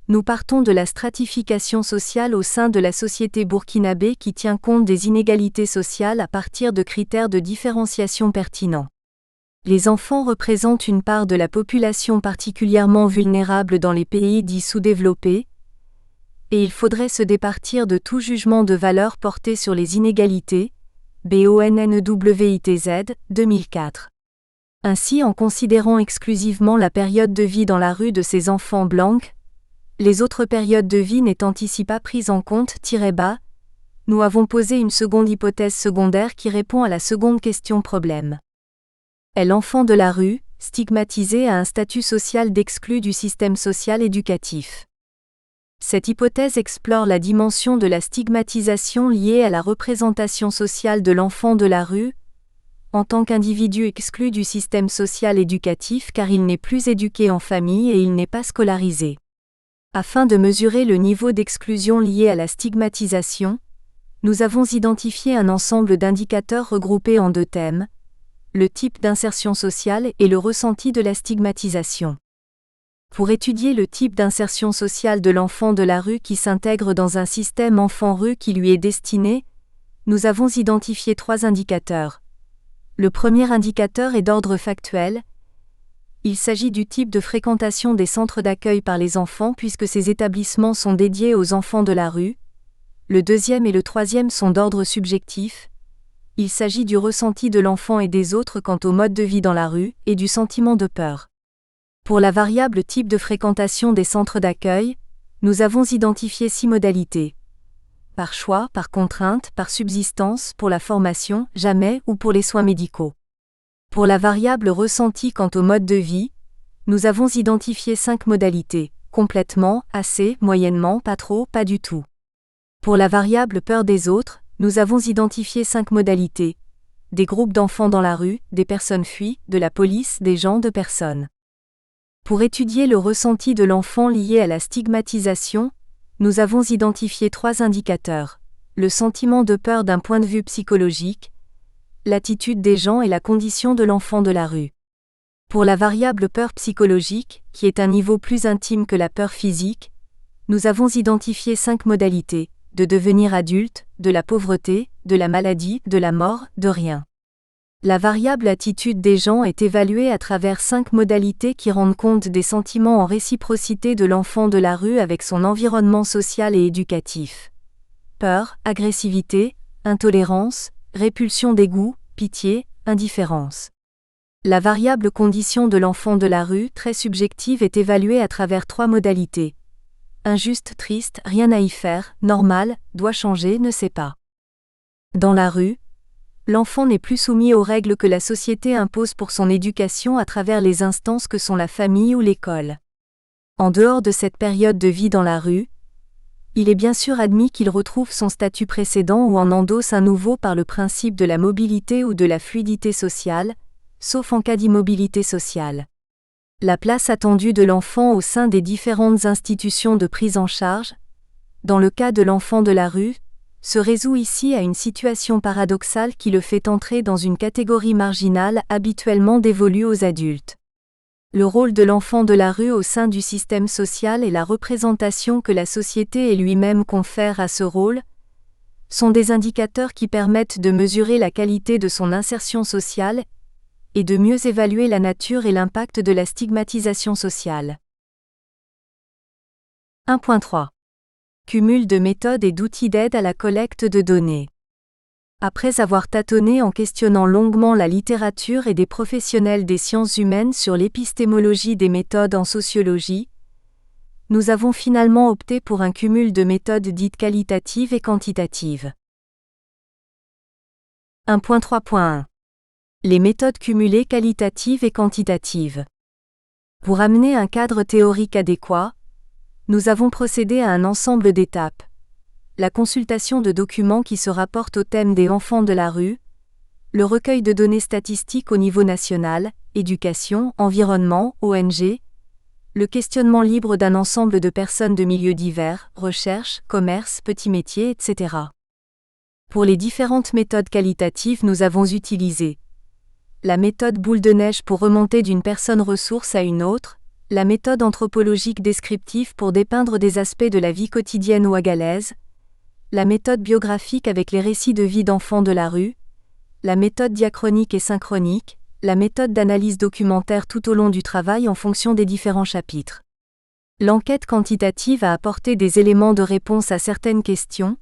nous partons de la stratification sociale au sein de la société burkinabé qui tient compte des inégalités sociales à partir de critères de différenciation pertinents. Les enfants représentent une part de la population particulièrement vulnérable dans les pays dits sous-développés, et il faudrait se départir de tout jugement de valeur porté sur les inégalités, BONNEWITZ, 2004. Ainsi, en considérant exclusivement la période de vie dans la rue de ces enfants blancs, les autres périodes de vie n'étant ici pas prises en compte, nous avons posé une seconde hypothèse secondaire qui répond à la seconde question problème. Est l'enfant de la rue, stigmatisé à un statut social d'exclu du système social éducatif? Cette hypothèse explore la dimension de la stigmatisation liée à la représentation sociale de l'enfant de la rue, en tant qu'individu exclu du système social éducatif car il n'est plus éduqué en famille et il n'est pas scolarisé. Afin de mesurer le niveau d'exclusion lié à la stigmatisation, nous avons identifié un ensemble d'indicateurs regroupés en deux thèmes, le type d'insertion sociale et le ressenti de la stigmatisation. Pour étudier le type d'insertion sociale de l'enfant de la rue qui s'intègre dans un système enfant-rue qui lui est destiné, nous avons identifié 3 indicateurs. Le premier indicateur est d'ordre factuel. Il s'agit du type de fréquentation des centres d'accueil par les enfants puisque ces établissements sont dédiés aux enfants de la rue. Le deuxième et le troisième sont d'ordre subjectif. Il s'agit du ressenti de l'enfant et des autres quant au mode de vie dans la rue et du sentiment de peur. Pour la variable type de fréquentation des centres d'accueil, nous avons identifié 6 modalités. Par choix, par contrainte, par subsistance, pour la formation, jamais ou pour les soins médicaux. Pour la variable ressenti quant au mode de vie, nous avons identifié 5 modalités, complètement, assez, moyennement, pas trop, pas du tout. Pour la variable peur des autres, nous avons identifié 5 modalités, des groupes d'enfants dans la rue, des personnes fuient, de la police, des gens, de personnes. Pour étudier le ressenti de l'enfant lié à la stigmatisation, nous avons identifié 3 indicateurs, le sentiment de peur d'un point de vue psychologique, l'attitude des gens et la condition de l'enfant de la rue. Pour la variable peur psychologique, qui est un niveau plus intime que la peur physique, nous avons identifié 5 modalités, de devenir adulte, de la pauvreté, de la maladie, de la mort, de rien. La variable attitude des gens est évaluée à travers 5 modalités qui rendent compte des sentiments en réciprocité de l'enfant de la rue avec son environnement social et éducatif. Peur, agressivité, intolérance, répulsion dégoût, pitié, indifférence. La variable condition de l'enfant de la rue, très subjective, est évaluée à travers 3 modalités. Injuste, triste, rien à y faire, normal, doit changer, ne sait pas. Dans la rue, l'enfant n'est plus soumis aux règles que la société impose pour son éducation à travers les instances que sont la famille ou l'école. En dehors de cette période de vie dans la rue, il est bien sûr admis qu'il retrouve son statut précédent ou en endosse un nouveau par le principe de la mobilité ou de la fluidité sociale, sauf en cas d'immobilité sociale. La place attendue de l'enfant au sein des différentes institutions de prise en charge, dans le cas de l'enfant de la rue, se résout ici à une situation paradoxale qui le fait entrer dans une catégorie marginale habituellement dévolue aux adultes. Le rôle de l'enfant de la rue au sein du système social et la représentation que la société et lui-même confèrent à ce rôle sont des indicateurs qui permettent de mesurer la qualité de son insertion sociale et de mieux évaluer la nature et l'impact de la stigmatisation sociale. 1.3. Cumul de méthodes et d'outils d'aide à la collecte de données. Après avoir tâtonné en questionnant longuement la littérature et des professionnels des sciences humaines sur l'épistémologie des méthodes en sociologie, nous avons finalement opté pour un cumul de méthodes dites qualitatives et quantitatives. 1.3.1. Les méthodes cumulées qualitatives et quantitatives. Pour amener un cadre théorique adéquat, nous avons procédé à un ensemble d'étapes. La consultation de documents qui se rapportent au thème des enfants de la rue, le recueil de données statistiques au niveau national, éducation, environnement, ONG, le questionnement libre d'un ensemble de personnes de milieux divers, recherche, commerce, petits métiers, etc. Pour les différentes méthodes qualitatives, nous avons utilisé la méthode boule de neige pour remonter d'une personne ressource à une autre, la méthode anthropologique descriptive pour dépeindre des aspects de la vie quotidienne ouagalaise, la méthode biographique avec les récits de vie d'enfants de la rue, la méthode diachronique et synchronique, la méthode d'analyse documentaire tout au long du travail en fonction des différents chapitres. L'enquête quantitative a apporté des éléments de réponse à certaines questions.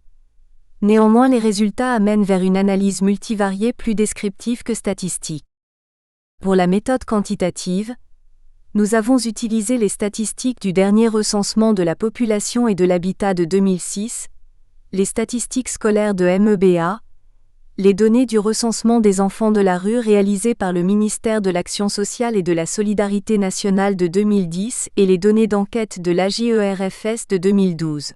Néanmoins, les résultats amènent vers une analyse multivariée plus descriptive que statistique. Pour la méthode quantitative, nous avons utilisé les statistiques du dernier recensement de la population et de l'habitat de 2006, les statistiques scolaires de MEBA, les données du recensement des enfants de la rue réalisées par le ministère de l'Action sociale et de la Solidarité nationale de 2010 et les données d'enquête de l'AJERFS de 2012.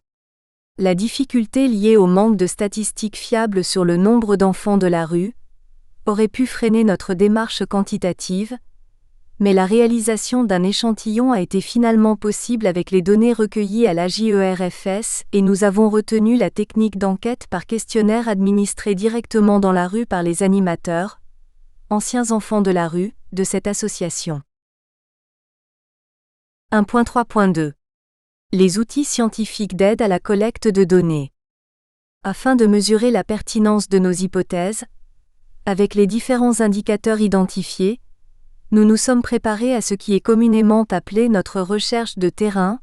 La difficulté liée au manque de statistiques fiables sur le nombre d'enfants de la rue aurait pu freiner notre démarche quantitative, mais la réalisation d'un échantillon a été finalement possible avec les données recueillies à l'AJERFS et nous avons retenu la technique d'enquête par questionnaire administré directement dans la rue par les animateurs, anciens enfants de la rue, de cette association. 1.3.2 Les outils scientifiques d'aide à la collecte de données. Afin de mesurer la pertinence de nos hypothèses, avec les différents indicateurs identifiés, nous nous sommes préparés à ce qui est communément appelé notre recherche de terrain,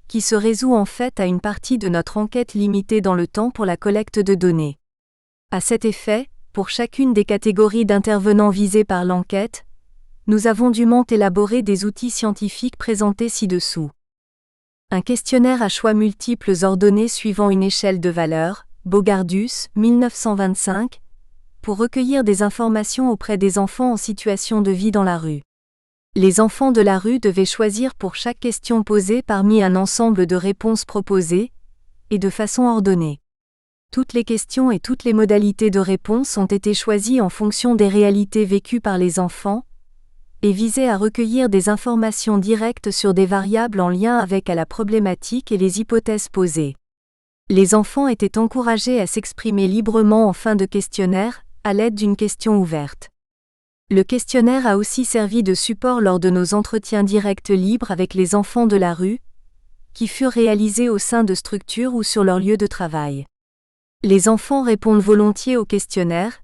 qui se résout en fait à une partie de notre enquête limitée dans le temps pour la collecte de données. À cet effet, pour chacune des catégories d'intervenants visées par l'enquête, nous avons dûment élaboré des outils scientifiques présentés ci-dessous. Un questionnaire à choix multiples ordonné suivant une échelle de valeurs, Bogardus, 1925, pour recueillir des informations auprès des enfants en situation de vie dans la rue. Les enfants de la rue devaient choisir pour chaque question posée parmi un ensemble de réponses proposées, et de façon ordonnée. Toutes les questions et toutes les modalités de réponse ont été choisies en fonction des réalités vécues par les enfants, et visaient à recueillir des informations directes sur des variables en lien avec la problématique et les hypothèses posées. Les enfants étaient encouragés à s'exprimer librement en fin de questionnaire, à l'aide d'une question ouverte. Le questionnaire a aussi servi de support lors de nos entretiens directs libres avec les enfants de la rue, qui furent réalisés au sein de structures ou sur leur lieu de travail. Les enfants répondent volontiers au questionnaire,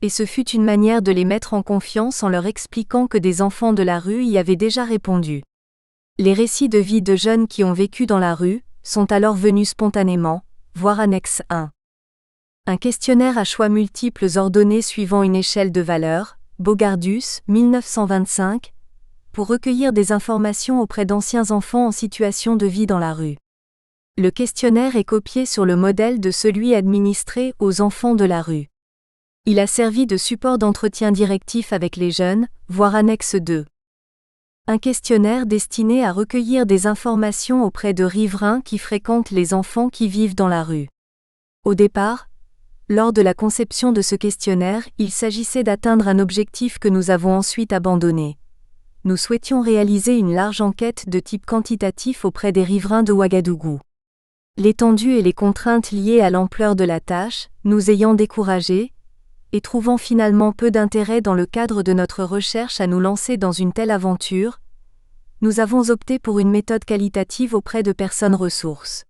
et ce fut une manière de les mettre en confiance en leur expliquant que des enfants de la rue y avaient déjà répondu. Les récits de vie de jeunes qui ont vécu dans la rue sont alors venus spontanément, voir annexe 1. Un questionnaire à choix multiples ordonné suivant une échelle de valeurs, Bogardus, 1925, pour recueillir des informations auprès d'anciens enfants en situation de vie dans la rue. Le questionnaire est copié sur le modèle de celui administré aux enfants de la rue. Il a servi de support d'entretien directif avec les jeunes, voir annexe 2. Un questionnaire destiné à recueillir des informations auprès de riverains qui fréquentent les enfants qui vivent dans la rue. Au départ, lors de la conception de ce questionnaire, il s'agissait d'atteindre un objectif que nous avons ensuite abandonné. Nous souhaitions réaliser une large enquête de type quantitatif auprès des riverains de Ouagadougou. L'étendue et les contraintes liées à l'ampleur de la tâche, nous ayant découragés, et trouvant finalement peu d'intérêt dans le cadre de notre recherche à nous lancer dans une telle aventure, nous avons opté pour une méthode qualitative auprès de personnes ressources.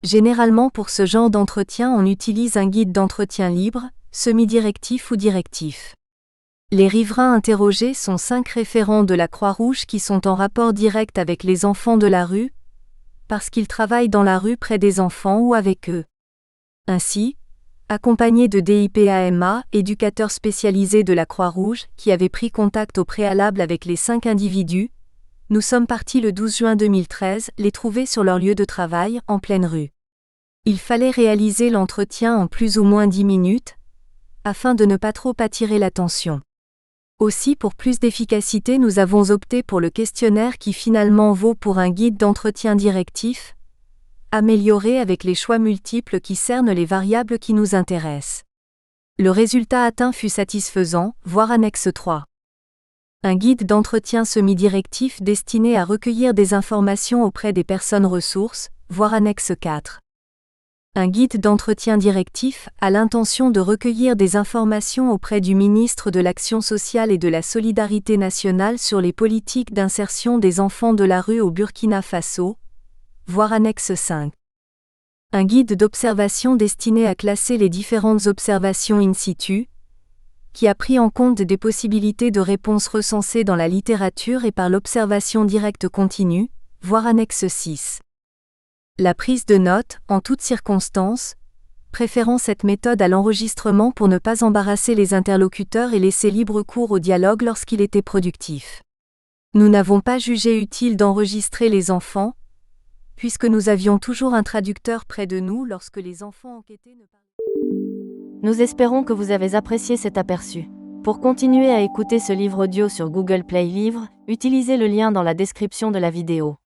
Généralement pour ce genre d'entretien on utilise un guide d'entretien libre, semi-directif ou directif. Les riverains interrogés sont 5 référents de la Croix-Rouge qui sont en rapport direct avec les enfants de la rue, parce qu'ils travaillent dans la rue près des enfants ou avec eux. Ainsi, accompagnés de DIPAMA, éducateurs spécialisés de la Croix-Rouge, qui avaient pris contact au préalable avec les 5 individus, nous sommes partis le 12 juin 2013 les trouver sur leur lieu de travail, en pleine rue. Il fallait réaliser l'entretien en plus ou moins 10 minutes, afin de ne pas trop attirer l'attention. Aussi, pour plus d'efficacité, nous avons opté pour le questionnaire qui finalement vaut pour un guide d'entretien directif, amélioré avec les choix multiples qui cernent les variables qui nous intéressent. Le résultat atteint fut satisfaisant, voire annexe 3. Un guide d'entretien semi-directif destiné à recueillir des informations auprès des personnes ressources, voire annexe 4. Un guide d'entretien directif a l'intention de recueillir des informations auprès du ministre de l'Action sociale et de la Solidarité nationale sur les politiques d'insertion des enfants de la rue au Burkina Faso, voire annexe 5. Un guide d'observation destiné à classer les différentes observations in situ, qui a pris en compte des possibilités de réponse recensées dans la littérature et par l'observation directe continue, voire annexe 6. La prise de notes, en toutes circonstances, préférant cette méthode à l'enregistrement pour ne pas embarrasser les interlocuteurs et laisser libre cours au dialogue lorsqu'il était productif. Nous n'avons pas jugé utile d'enregistrer les enfants, puisque nous avions toujours un traducteur près de nous lorsque les enfants enquêtés ne parlaient. Nous espérons que vous avez apprécié cet aperçu. Pour continuer à écouter ce livre audio sur Google Play Livres, utilisez le lien dans la description de la vidéo.